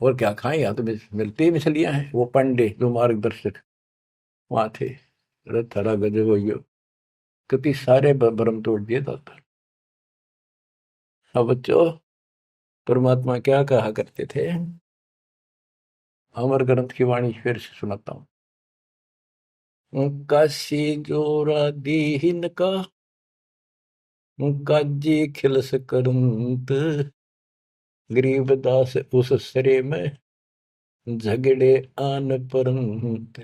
और क्या खाएं, यहाँ तो मिलती ही मछलियां हैं। वो पंडे जो मार्गदर्शक वहां थे, अरे थरा गजब हो, कति सारे भ्रम तोड़ दिए था। अब बच्चों, परमात्मा क्या कहा करते थे, अमर ग्रंथ की वाणी फिर से सुनाता हूँ। काशी जोरा दीन का, काजी खिलस करंत, गरीबदास उस सरे में, झगड़े आन परंत।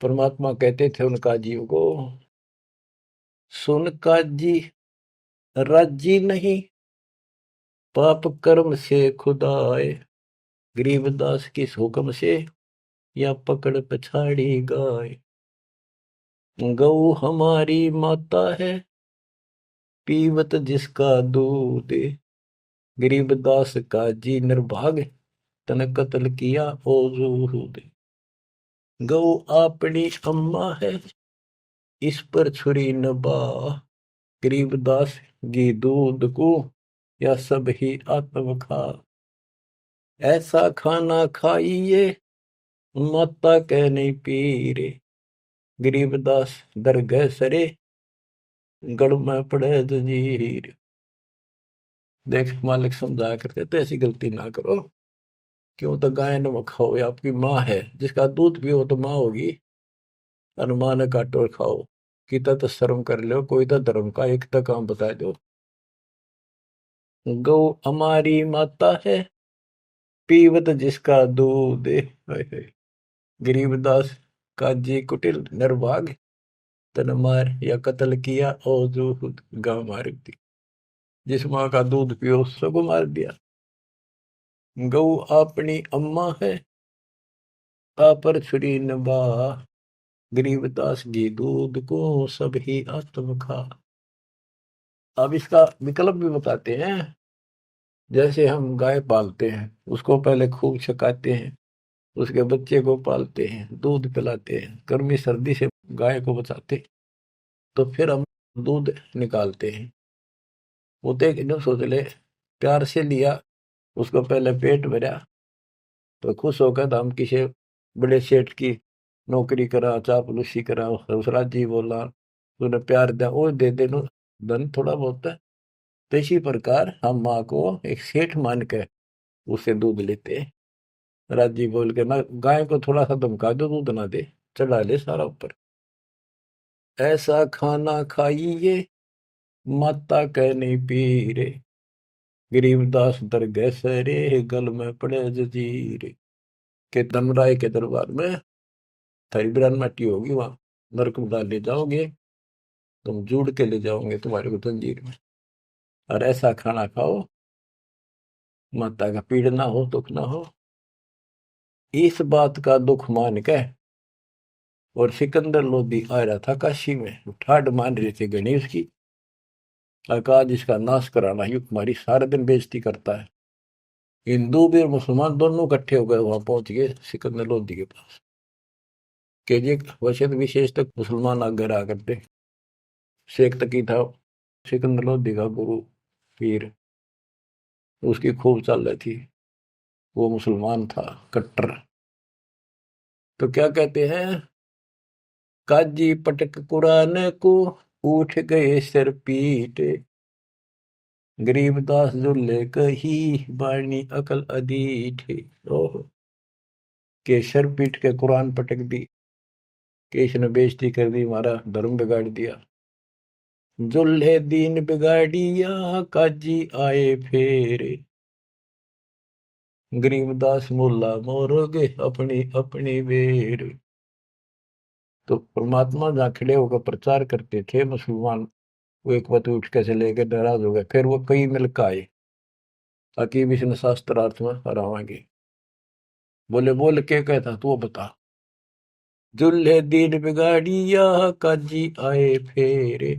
परमात्मा कहते थे उन काजियों को, सुन काजी राजी नहीं, पाप कर्म से खुदाए, गरीबदास किस हुक्म से, या पकड़ पछाड़ी गाय। गौ हमारी माता है, पीवत जिसका दूध, गरीबदास का जी निर्भाग, तन कत्ल किया ओ जूद। गौ अपनी अम्मा है, इस पर छुरी न बा, गरीबदास जी दूध को, या सब ही आत्म खा। ऐसा खाना खाइए, माता कह नहीं पीरे, गरीबदास दरगह सरे, गढ़ में पड़े जंजीर। देख मालिक समझाया करते तो ऐसी गलती ना करो, क्यों तो गाय नमक खाओ, ये आपकी माँ है, जिसका दूध पियो तो माँ होगी, और माँ ने काटो और खाओ। कितना तो शर्म कर लो, कोई तो धर्म का एक तो काम बता दो। गौ हमारी माता है, पीवत जिसका दूध, गरीबदास काजी कुटिल निर्भाग, तन मार या कत्ल किया और जो गांव मार दी। जिस माँ का दूध पियो सबको मार दिया। गौ अपनी अम्मा है, पर छुरी नबा, गरीबदास घी दूध को, सब ही आत्म खा। अब इसका विकल्प भी बताते हैं। जैसे हम गाय पालते हैं, उसको पहले खूब छकाते हैं, उसके बच्चे को पालते हैं, दूध पिलाते हैं, गर्मी सर्दी से गाय को बचाते, तो फिर हम दूध निकालते हैं। वो तो एक सोच ले, प्यार से लिया, उसको पहले पेट भरा, तो खुश होकर हम किसी बड़े सेठ की नौकरी करा, चापलूसी करा, दूसरा जी बोला, तूने प्यार दिया, वो दे दे नो धन थोड़ा बहुत है। तो इसी प्रकार हम माँ को एक सेठ मान के उससे दूध लेते हैं। राजी बोल के ना, गाय को थोड़ा सा धमका दो, दूध ना दे, चढ़ा ले सारा ऊपर। ऐसा खाना खाइए, माता कह नहीं पी रे, गरीबदास दरगह सरे, गल में पड़े जंजीर। के धमराय के दरबार में थारी बिरान माटी होगी, वहां नरक में डाल ले जाओगे, तुम जुड़ के ले जाओगे तुम्हारे को जंजीर में। और ऐसा खाना खाओ, माता का पीड़ ना हो, दुख ना हो। इस बात का दुख मान के और सिकंदर लोधी आ रहा था काशी में, ठाड मान रहे थे गणेश की, अकाज इसका नाश कराना ही, तुम्हारी सारा दिन बेइज्जती करता है, हिंदू भी और मुसलमान दोनों इकट्ठे हो गए, वहां पहुंच गए सिकंदर लोधी के पास के जी वैसे तो विशेष तक मुसलमान आगे रहा करते। शेख तकी था सिकंदर लोधी का गुरु पीर, उसकी खूब चाल रही थी, वो मुसलमान था कट्टर। तो क्या कहते हैं, काजी पटक कुरान को उठ गए सिर पीट, गरीबदास जुल्ले कही बाणी अकल अदीठ। ओह, के सर पीट के कुरान पटक दी, कि इसने बेइज्जती कर दी, हमारा धर्म बिगाड़ दिया। जुल्हे दीन बिगाड़िया काजी आए फेरे, गरीबदास मुल्ला मोरोगे अपनी अपनी बेर। तो परमात्मा जहाँ खड़े होकर प्रचार करते थे मुसलमान, वो एक बात उठ के चले गए, नाराज हो गए, फिर वो कई मिलकर आए ताकि विष्णु शास्त्रार्थ में हरावांगे। बोले बोल के कहता तू बता, जुल्हे दीन बिगाड़िया काजी आए फेरे,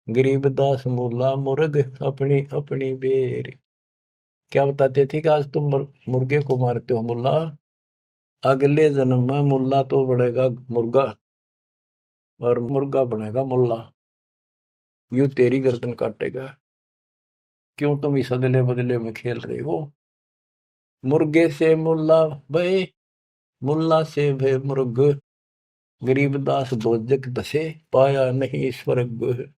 गरीबदास मुल्ला मुर्ग अपनी अपनी बेर। क्या बताते थे कि आज तुम मुर्गे को मारते हो मुल्ला, अगले जन्म में मुल्ला तो बनेगा मुर्गा और मुर्गा बनेगा मुल्ला, यूं तेरी गर्दन काटेगा। क्यों तुम इस अदले बदले में खेल रहे हो। मुर्गे से मुल्ला भय, मुल्ला से भय मुर्ग, गरीबदास दोजक दसे पाया नहीं स्वर्ग।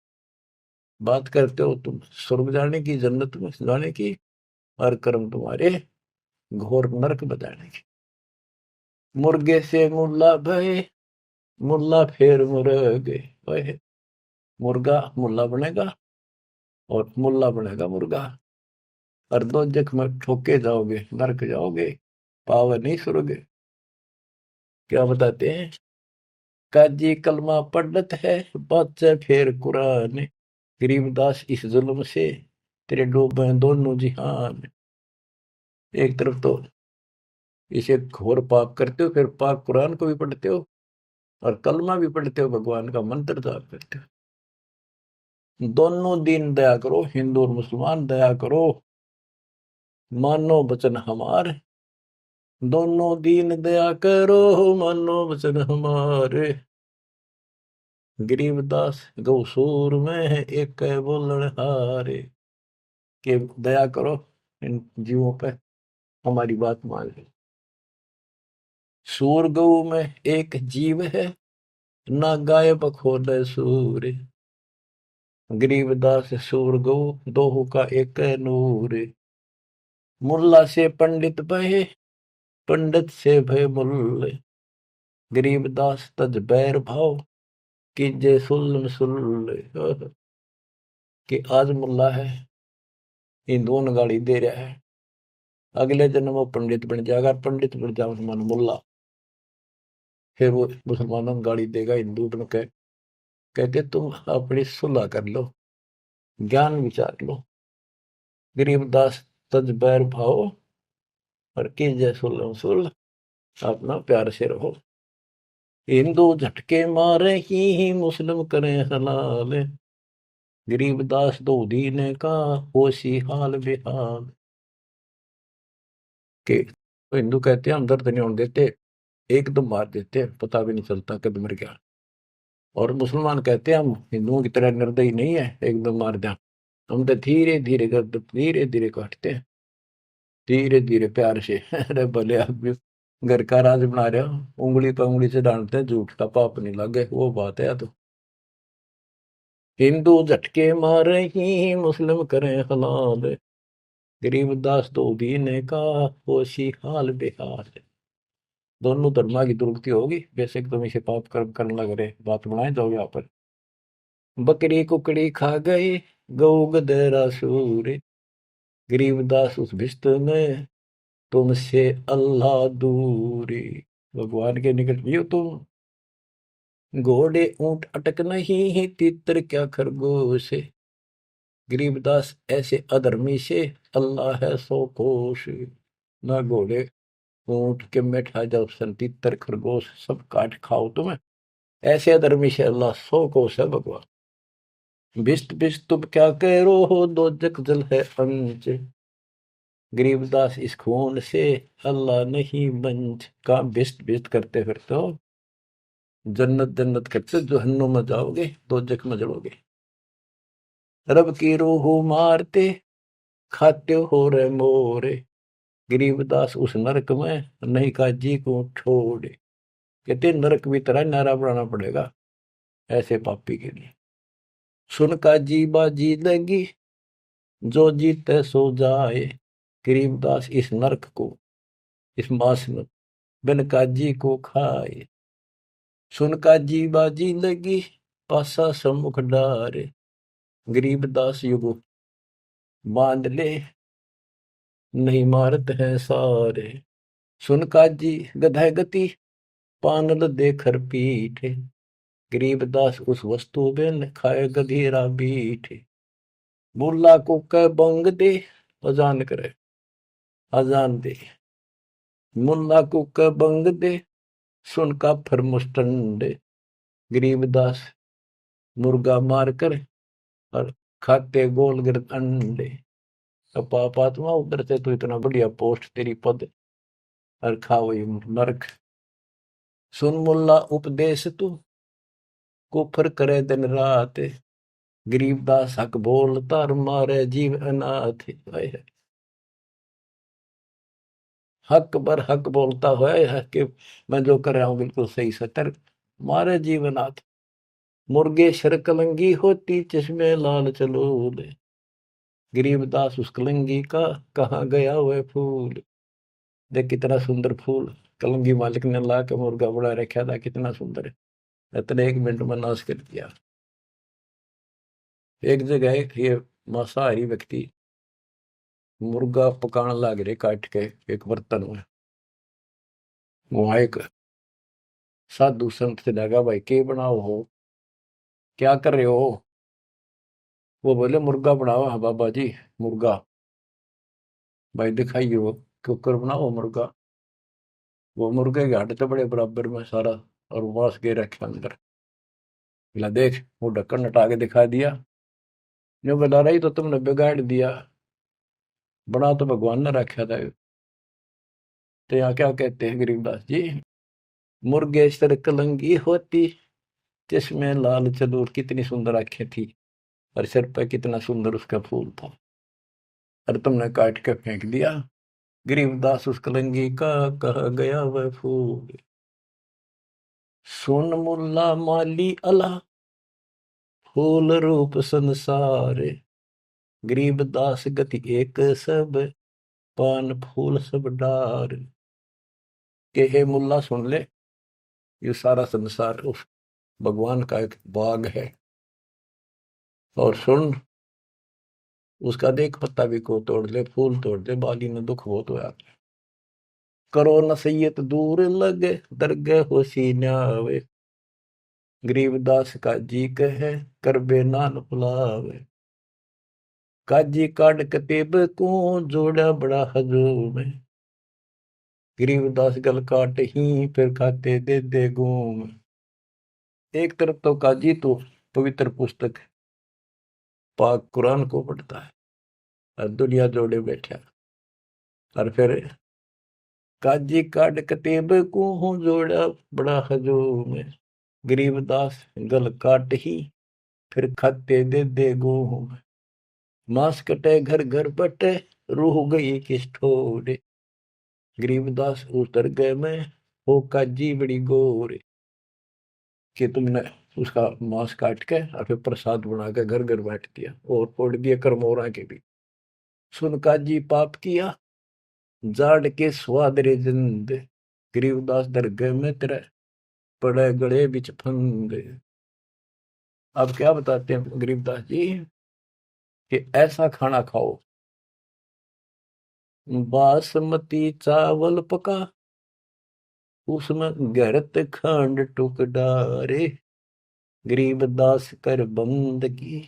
बात करते हो तुम स्वर्ग जाने की, जन्नत में जाने की, और कर्म तुम्हारे घोर नरक बजाने की। मुर्गे से मुल्ला भय, मुल्ला फिर मुर्ग, भय मुर्गा मुल्ला बनेगा और मुल्ला बनेगा मुर्गा, और दोजक में ठोके जाओगे, नरक जाओगे, पावर नहीं स्वर्ग। क्या बताते हैं, काजी कलमा पढ़त है बादशाह फिर कुरान, गरीबदास इस जुल्म से तेरे डूबे दोनों जिहान। एक तरफ तो इसे घोर पाप करते हो, फिर पाक कुरान को भी पढ़ते हो और कलमा भी पढ़ते हो, भगवान का मंत्र जाप करते हो। दोनों दीन दया करो, हिंदू और मुसलमान दया करो, मानो वचन हमार, दोनों दीन दया करो, मानो वचन हमारे। गरीबदास गौसूर में है एक बोलन हारे, के दया करो इन जीवों पे, हमारी बात मान लो। सूर गऊ में एक जीव है, ना गाय बखोले सूर, गरीबदास सूर गऊ दोहू का एक नूर। मुल्ला से पंडित भय, पंडित से भय मुल्ले, गरीबदास तज बैर भाव कीजे सुल्ल सुल्ले। कि आज मुल्ला है, हिंदुओं ने गाली दे रहा है, अगले जन्म वो पंडित बन जाएगा, पंडित बन जाओ मुसलमान मुल्ला, फिर वो मुसलमानों को गाली देगा हिंदू बन के। कहते तुम अपनी सुलह कर लो, ज्ञान विचार लो, गरीबदास तज बैर भाओ और कीजे सुलह सुल, अपना प्यार से रहो। हिंदू झटके मारे ही मुस्लिम करें हलाल, गरीबदास दो दीने का होशी हाल बेहाल। के तो हिंदू कहते हैं हम दर्द नहीं होने देते, एकदम मार देते हैं, पता भी नहीं चलता कब मर गया। और मुसलमान कहते हैं हम हिंदुओं की तरह निर्दयी नहीं है, एकदम मार दें, हम तो धीरे धीरे कर, धीरे धीरे काटते हैं, धीरे धीरे प्यार से। अरे भले आप भी घर का राज बना रहे हो, उंगली पर उंगली से डांटते हैं, झूठ का पाप नहीं लगे, वो बात है। तो हिंदू झटके मारे ही मुस्लिम करें हलाल, गरीबदास तो दीने का होशी हाल बेहाल। दोनों धर्मा की दुर्गति होगी, बेशक तुम इसे पाप कर्म करने लग रहे, बात बनाए जाओ यहाँ पर। बकरी कुकड़ी खा गए गऊ गधेरा सूर, गरीबदास उस भिस्त में तुमसे अल्लाह दूरी। भगवान के निकट भी हो तुम, घोड़े ऊंट अटक नहीं तीतर क्या खरगोश, गरीबदास ऐसे अधर्मी से अल्लाह है सो कोश। ना घोड़े ऊंट के बैठा जाओ, सन तीतर खरगोश सब काट खाओ तुम्हें, ऐसे अधर्मी से अल्लाह सो कोश है भगवान। भिस्त भिस्त तुम क्या कह रो हो, दो जग जल है अंच, गरीबदास इस खून से अल्लाह नहीं बंच। काम बिस्ट बिस्ट करते फिरते हो, जन्नत जन्नत करते जहन्नुम में जाओगे, दोजख में जलोगे। रब की रूह मारते खाते हो रे मोरे, गरीबदास उस नरक में नहीं काजी को छोड़े। कहते नरक भी तरह नारा बनाना पड़ेगा ऐसे पापी के लिए। सुन काजी बाजी लगी जो जीते सो जाए, गरीबदास इस नरक को, इस मास में बिन काजी को खाए। सुन काजी बाजी लगी पासा सम्मुख डारे, गरीबदास युग बांध ले नहीं मारत है सारे। सुन काजी गधा गति पानल देकर पीठे, गरीबदास उस वस्तु बिन खाए गधीरा बीठे। मुल्ला को कह बंग दे अजान करे, अजान दे। मुल्ला को कह बंग दे सुन का फर मुस्टंडे, गरीबदास मुर्गा मार कर और खाते गोल गिरद अंडे। तो पापात्मा उधर से तो इतना बढ़िया पोस्ट तेरी पद और खाओ ये नरक। सुन मुल्ला उपदेश तू कुफर करे दिन रात, गरीबदास हक बोलता और मारे जीव अनाथ। हक बर हक बोलता है कि मैं जो कर रहा हूं बिल्कुल सही सतर, मारे जीव अनाथ। मुर्गे शर कलंगी होती चश्मे लाल चलो ले, गरीबदास उस कलंगी का कहाँ गया वह फूल। देख कितना सुंदर फूल कलंगी मालिक ने ला के मुर्गा बड़ा रखा था, कितना सुंदर है, इतने 1 मिनट में नाश कर दिया। एक जगह ये मांसाहारी व्यक्ति मुर्गा पकाने लग रहे काट के एक बर्तन में। वहां एक साधु संत से लगा, भाई के बनाओ हो, क्या कर रहे हो। वो बोले मुर्गा बनाओ। हाँ बाबा जी मुर्गा। भाई दिखाइए वो कुकर बनाओ मुर्गा। वो मुर्गे के हड्डी तो बड़े बराबर में सारा और मांस के रखे अंदर। बोला देख, वो ढक्कन हटा के दिखा दिया। जो बता रही तो तुमने बिगाड़ दिया, बना तो भगवान ने रखा था। तो यहाँ क्या कहते हैं गरीबदास जी, मुर्गे सर कलंगी होती जिसमें लाल चदूर, कितनी सुंदर आंखें थी और सिर पर कितना सुंदर उसका फूल था, और तुमने काट के फेंक दिया। गरीबदास उस कलंगी का कहा गया वह फूल। सुन मुल्ला माली अला फूल रूप संसार, गरीबदास गति एक सब पान फूल सब डार। के हे मुल्ला सुन ले, ये सारा संसार उस भगवान का एक बाग है, और सुन उसका देख पत्ता भी को तोड़ ले, फूल तोड़ ले, बाली में दुख बहुत होया। करो नसीहत दूर लगे दरगह हो सीन्यावे, गरीबदास काजी कहे करबे नान पुलावे। काजी काट कतेब को जोड़ा बड़ा हजूम, गरीबदास गल काट ही फिर खाते दे दे घूम। एक तरफ तो काजी तो पवित्र पुस्तक पाक कुरान को पढ़ता है और दुनिया जोड़े बैठा, और फिर काजी काट कतेब को जोड़ा बड़ा हजूम, गरीबदास गल काट ही फिर खाते दे दे घूम। मांस कटे घर घर बटे रूह गई किस ठोरे, गरीबदास उस दरगाह में हो काजी बड़ी गोरे। कि तुमने उसका मांस काट के और फिर प्रसाद बना के घर घर बांट दिया और फोड़ दिए करमोरा के भी। सुन काजी पाप किया जाड़ के स्वाद रे जिंद, गरीबदास दरगाह में तेरे पड़े गड़े बिच फंद। अब क्या बताते हैं गरीबदास जी कि ऐसा खाना खाओ, बासमती चावल पका उसमें गरत खंड टुक डारे, गरीबदास कर बंद की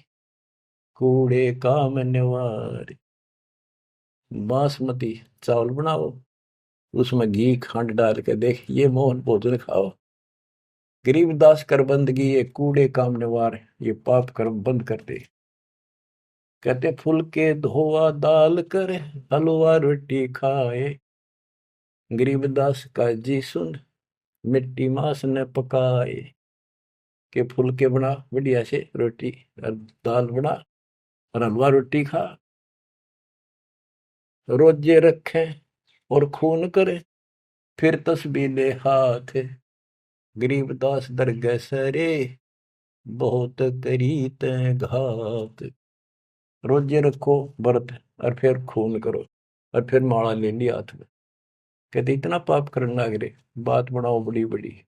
कूड़े काम निवार। बासमती चावल बनाओ, उसमें घी खंड डाल के देख ये मोहन भोजन खाओ, गरीबदास कर बंदगी ये कूड़े काम निवार, ये पाप कर्म बंद कर दे। कहते फुलके धोआ दाल कर, हलवा रोटी खाए। गरीबदास का जी सुन, मिट्टी मास ने पकाए। के फुलके बना बढ़िया से रोटी और दाल बना और हलवा रोटी खा, रोजे रखे और खून करे, फिर तस्बीह ले हाथ। गरीबदास दरगह सरे, बहुत करी तै घात। रोजे रखो व्रत और फिर खून करो और फिर माला ले लिया हाथ में। कहते इतना पाप करने लग रहे, बात बनाओ बड़ी बड़ी।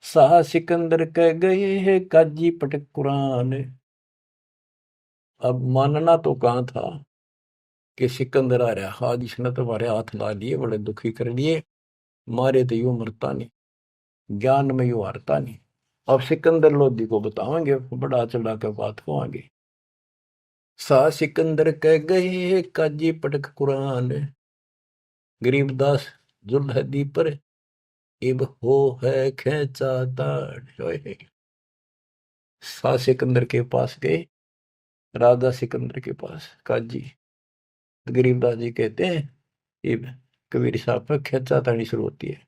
शाह सिकंदर कह गए है काजी पटक कुरान। अब मानना तो कहाँ था कि सिकंदर आ रहा, आज इसने तो हमारे हाथ ला लिए, बड़े दुखी कर लिए, मारे तो यूं मरता नहीं, ज्ञान में यूं हारता नहीं। अब सिकंदर लोधी को बताओगे, बड़ा चढ़ा कर बात को आगे। शाह सिकंदर कह गए काजी पटक कुरान। गरीबदास जुल्हदी पर इब हो है खेचा ताड़। शाह सिकंदर के पास गए, राजा सिकंदर के पास काजी। गरीबदास जी कहते हैं इब कबीर साहब पर खेचा ताड़ी शुरू होती है।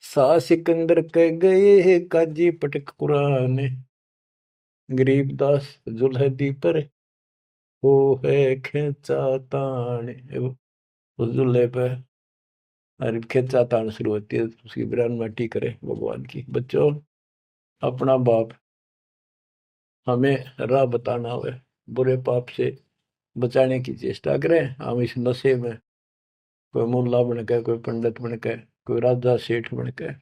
शाह सिकंदर कह गए काजी पटक कुरान। गरीबदास जुल्हदी पर हो है खेचा ताड़। उस जुल्हे पर अरे खेचा ताड़ शुरू होती है, उसकी बिरान माटी करे भगवान की। बच्चों, अपना बाप हमें राह बताना हुए, बुरे पाप से बचाने की चेष्टा करें। हम इस नशे में कोई मुल्ला बन के, कोई पंडित बन के, कोई राजा सेठ बन के,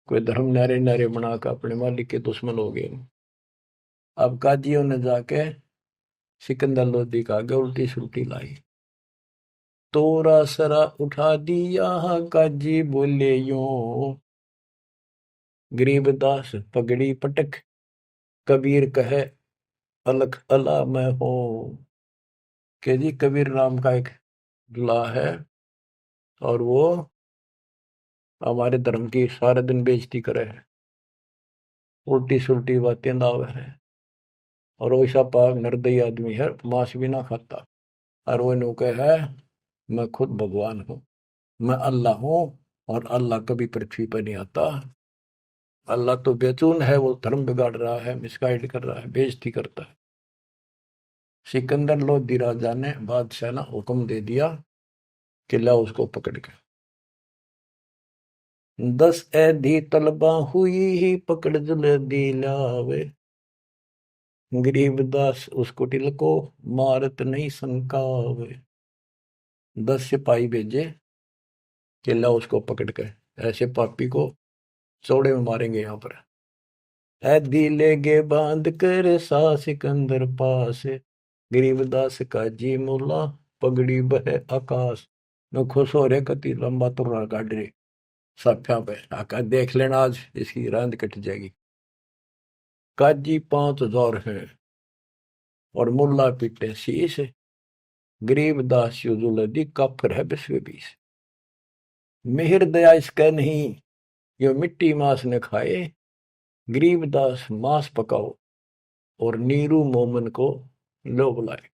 कोई धर्म नारे नारे बनाकर अपने मालिक के दुश्मन हो गए। अब काजियों ने जाके सिकंदर लोधी का आगे उल्टी सुल्टी लाई। तोरा सरा उठा दिया काजी बोले यूं। गरीबदास पगड़ी पटक, कबीर कहे अलख अला मैं हो। के जी कबीर नाम का एक दुल्हा है और वो हमारे धर्म की सारे दिन बेइज्जती करे है, उल्टी सुल्टी बातें लावे है, और वैसा पाक निर्दयी आदमी है, मांस भी ना खाता। और वो नु है मैं खुद भगवान हूँ, मैं अल्लाह हूँ, और अल्लाह कभी पृथ्वी पर नहीं आता। अल्लाह तो बेचून है, वो धर्म बिगाड़ रहा है, मिसगाइड कर रहा है, बेइज्जती करता है। सिकंदर लोधी राजा ने बादशाह ने हुक्म दे दिया कि ला उसको पकड़ के 10 ऐधी तलबा हुई ही पकड़ जुल्हदी लावे। गरीबदास उस कुटिल को मारत नहीं संकावे। 10 सिपाही भेजे कि ला उसको पकड़ के, ऐसे पापी को चौड़े में मारेंगे यहाँ पर। ऐदी लेगे बांध कर सा सिकंदर पास। गरीबदास का जी मुल्ला पगड़ी बह आकाश। न खुश हो रहे कति लंबा तुर्रा काट रहे साफिया पे, आका देख लेना आज इसकी रांद कट जाएगी। काजी 5000 है और मुल्ला पीटे शीश। गरीबदास युजुलदी काफिर है 20 मेहर दया इसका नहीं, यो मिट्टी मांस न खाए। गरीबदास मांस पकाओ और नीरू मोमन को लो बुलाए।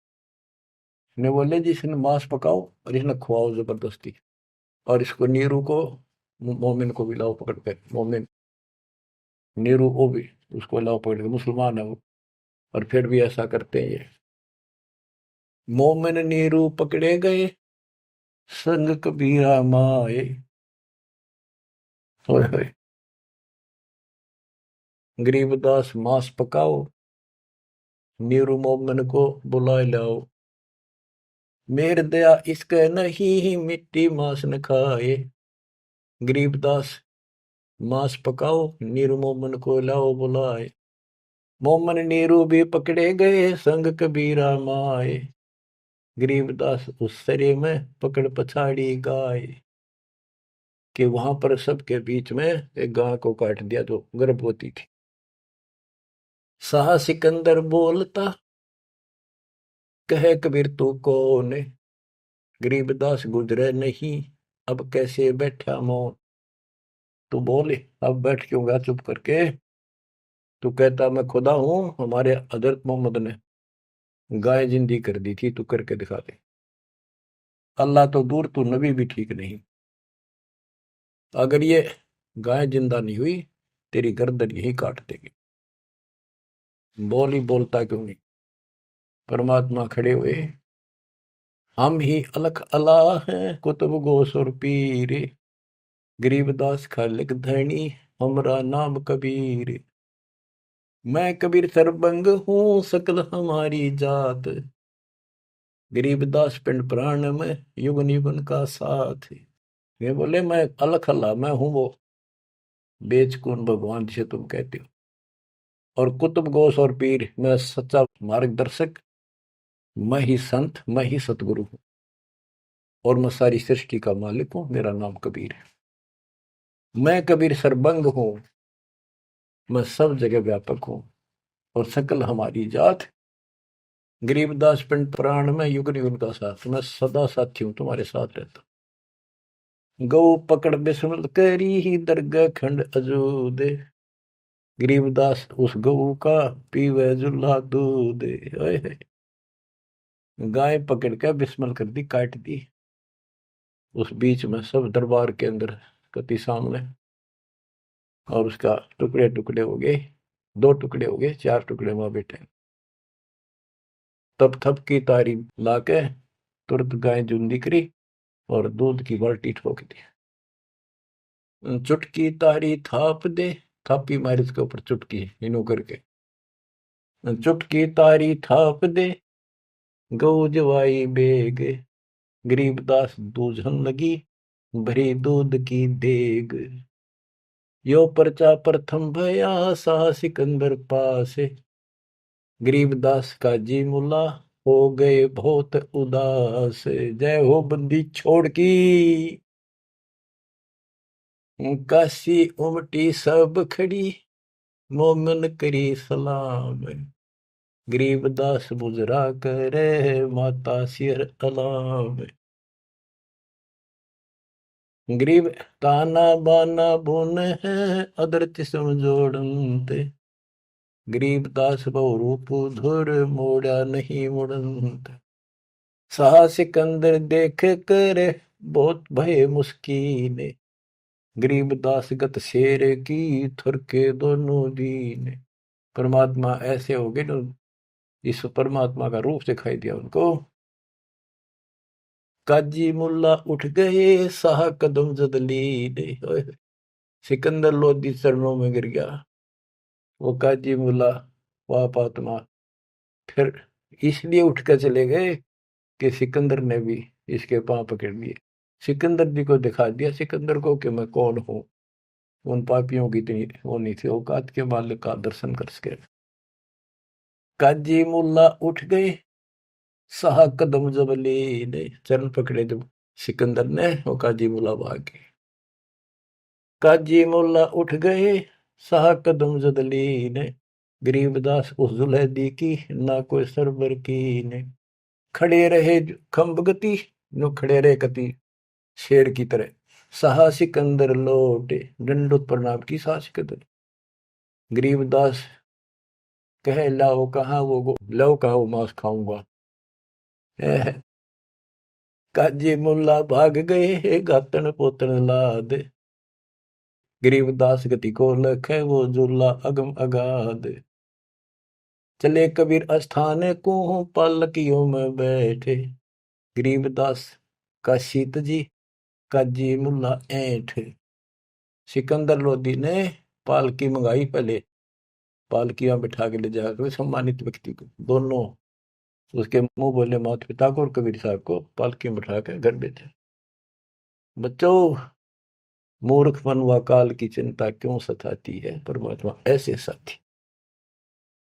ने बोले जी इसने मांस पकाओ और इसने खुआओ जबरदस्ती, और इसको नीरू को मोमिन को भी लाओ पकड़ के। मोमिन नीरू वो भी उसको लाओ पकड़ के, मुसलमान है वो, और फिर भी ऐसा करते हैं ये। मोमिन नीरू पकड़े गए, संग कबीरा माए। होए होए। गरीबदास मांस पकाओ, नीरू मोमिन को बुलाए लाओ। मेर दया इसके नहीं, मिट्टी मांस न खाए। गरीबदास मांस पकाओ, नीरू मोमन को लाओ बुलाए। मोमन नीरू भी पकड़े गए, संग कबीरा माए। गरीबदास उस सरे में पकड़ पछाड़ी गाय। कि वहां पर सबके बीच में एक गाय को काट दिया जो गर्भवती थी। शाह सिकंदर बोलता, कहे कबीर तू कौन। गरीबदास गुजरे नहीं, अब कैसे बैठा मौन। तू बोले अब बैठ क्यों गया चुप करके। तू कहता मैं खुदा हूं, हमारे हजरत मोहम्मद ने गाय जिंदी कर दी थी, तू करके दिखा दे। अल्लाह तो दूर, तू नबी भी ठीक नहीं। अगर ये गाय जिंदा नहीं हुई, तेरी गर्दन यही काट देगी। बोल ही बोलता क्यों नहीं? परमात्मा खड़े हुए, हम ही अलख अला हैं, कुतुब गोस और पीर, गरीबदास खालिक धनी, हमरा नाम कबीर। मैं कबीर सरबंग हूँ, सकल हमारी जात, गरीबदास पिंड प्राण में, युग निबन का साथ। ये बोले मैं अलख अल्लाह, मैं हूं वो बेचकुन भगवान जिसे तुम कहते हो, और कुतुब गोस और पीर, मैं सच्चा मार्गदर्शक, मैं ही संत, मैं ही सतगुरु हूं, और मैं सारी सृष्टि का मालिक हूं, मेरा नाम कबीर है। मैं कबीर सरबंग हूं, मैं सब जगह व्यापक हूं, और सकल हमारी जात, गरीबदास पिंड प्राण में, युग युग का साथ, मैं सदा साथी हूं, तुम्हारे साथ रहता हूं। गौ पकड़ बिस्मल करी ही दरगाह खंड अजूद, गरीबदास उस गऊ का पीवे जुल्ला दूध। ओए, गाय पकड़ के बिस्मल कर दी, काट दी, उस बीच में सब दरबार के अंदर कति सामने, और उसका टुकड़े टुकड़े हो गए, 2 टुकड़े हो गए, 4 टुकड़े वहां बैठे। तब थप की तारी लाके तुरंत गाय जूंदी करी, और दूध की बाल्टी ठोक दी। चुटकी तारी थाप दे, थापी मारी उसके ऊपर चुटकी इनो करके, चुटकी तारी थाप दे, गऊ जवाई बेग, गरीबदास दूझन लगी, भरी दूध की देग। यो पर्चा प्रथम भया, शाह सिकंदर पास, गरीबदास का जी मुला, हो गए बहुत उदास। जय हो बंदी छोड़ की, काशी उमटी सब खड़ी, मोमन करी सलाम, गरीबदास बुजरा करे, माता सिर अलाम। गरीब ताना बाना बुन है, अदरच समझोड़ते, गरीबदास बहु रूप धुर, मोड़ा नहीं मुड़ंत। साह सिकंदर देख कर, बहुत भय मुस्कीन, गरीबदास गत शेर की, थुर के दोनों दीन। परमात्मा ऐसे हो गए, तो इस परमात्मा का रूप दिखाई दिया उनको। काजी मुल्ला उठ गए, साह कदम जदलीन, सिकंदर लोधी चरणों में गिर गया। वो काजी मुल्ला वाप आत्मा फिर इसलिए उठ कर चले गए कि सिकंदर ने भी इसके पांव पकड़ लिए, सिकंदर जी को दिखा दिया सिकंदर को कि मैं कौन हूं। उन पापियों की इतनी वो नहीं थी औकात के मालिक का दर्शन कर सके। काजी मुल्ला उठ गए, साह कदम जबली ने, चरण पकड़े जब सिकंदर ने, वो काजी मुल्ला भाग गए। काजी मुल्ला उठ गए, साह कदम जदली ने, गरीबदास उस जुलैदी की, ना कोई सरबर की ने। खड़े रहे खम्ब गति, नो खड़े रहे कति शेर की तरह। साहा सिकंदर लौटे, दंडोत प्रणाम की साह सिकंदर। गरीबदास कहे लाओ कहाँ वो, लाओ कहाँ वो मांस खाऊंगा। काजी मुल्ला भाग गए, गातन पोतन लाद, गरीबदास गति को लखे, वो जुल्ला अगम अगाध। चले कबीर अस्थान को, पालकियों में बैठे, गरीबदास का शीत जी, काजी मुल्ला ऐठ। सिकंदर लोधी ने पालकी मंगाई, पहले पालकियां बिठा के ले जाकर सम्मानित व्यक्ति को, दोनों उसके मुंह बोले माता पिता को और कबीर साहब को पालकी में बिठा कर घर भेजा। बच्चों, मूर्खपन व काल की चिंता क्यों सताती है, परमात्मा ऐसे साथी।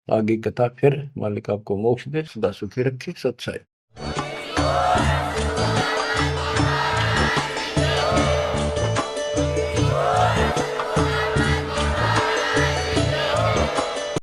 आगे कथा फिर, मालिक आपको मोक्ष दे, सदा सुखी रखे, सत्साई।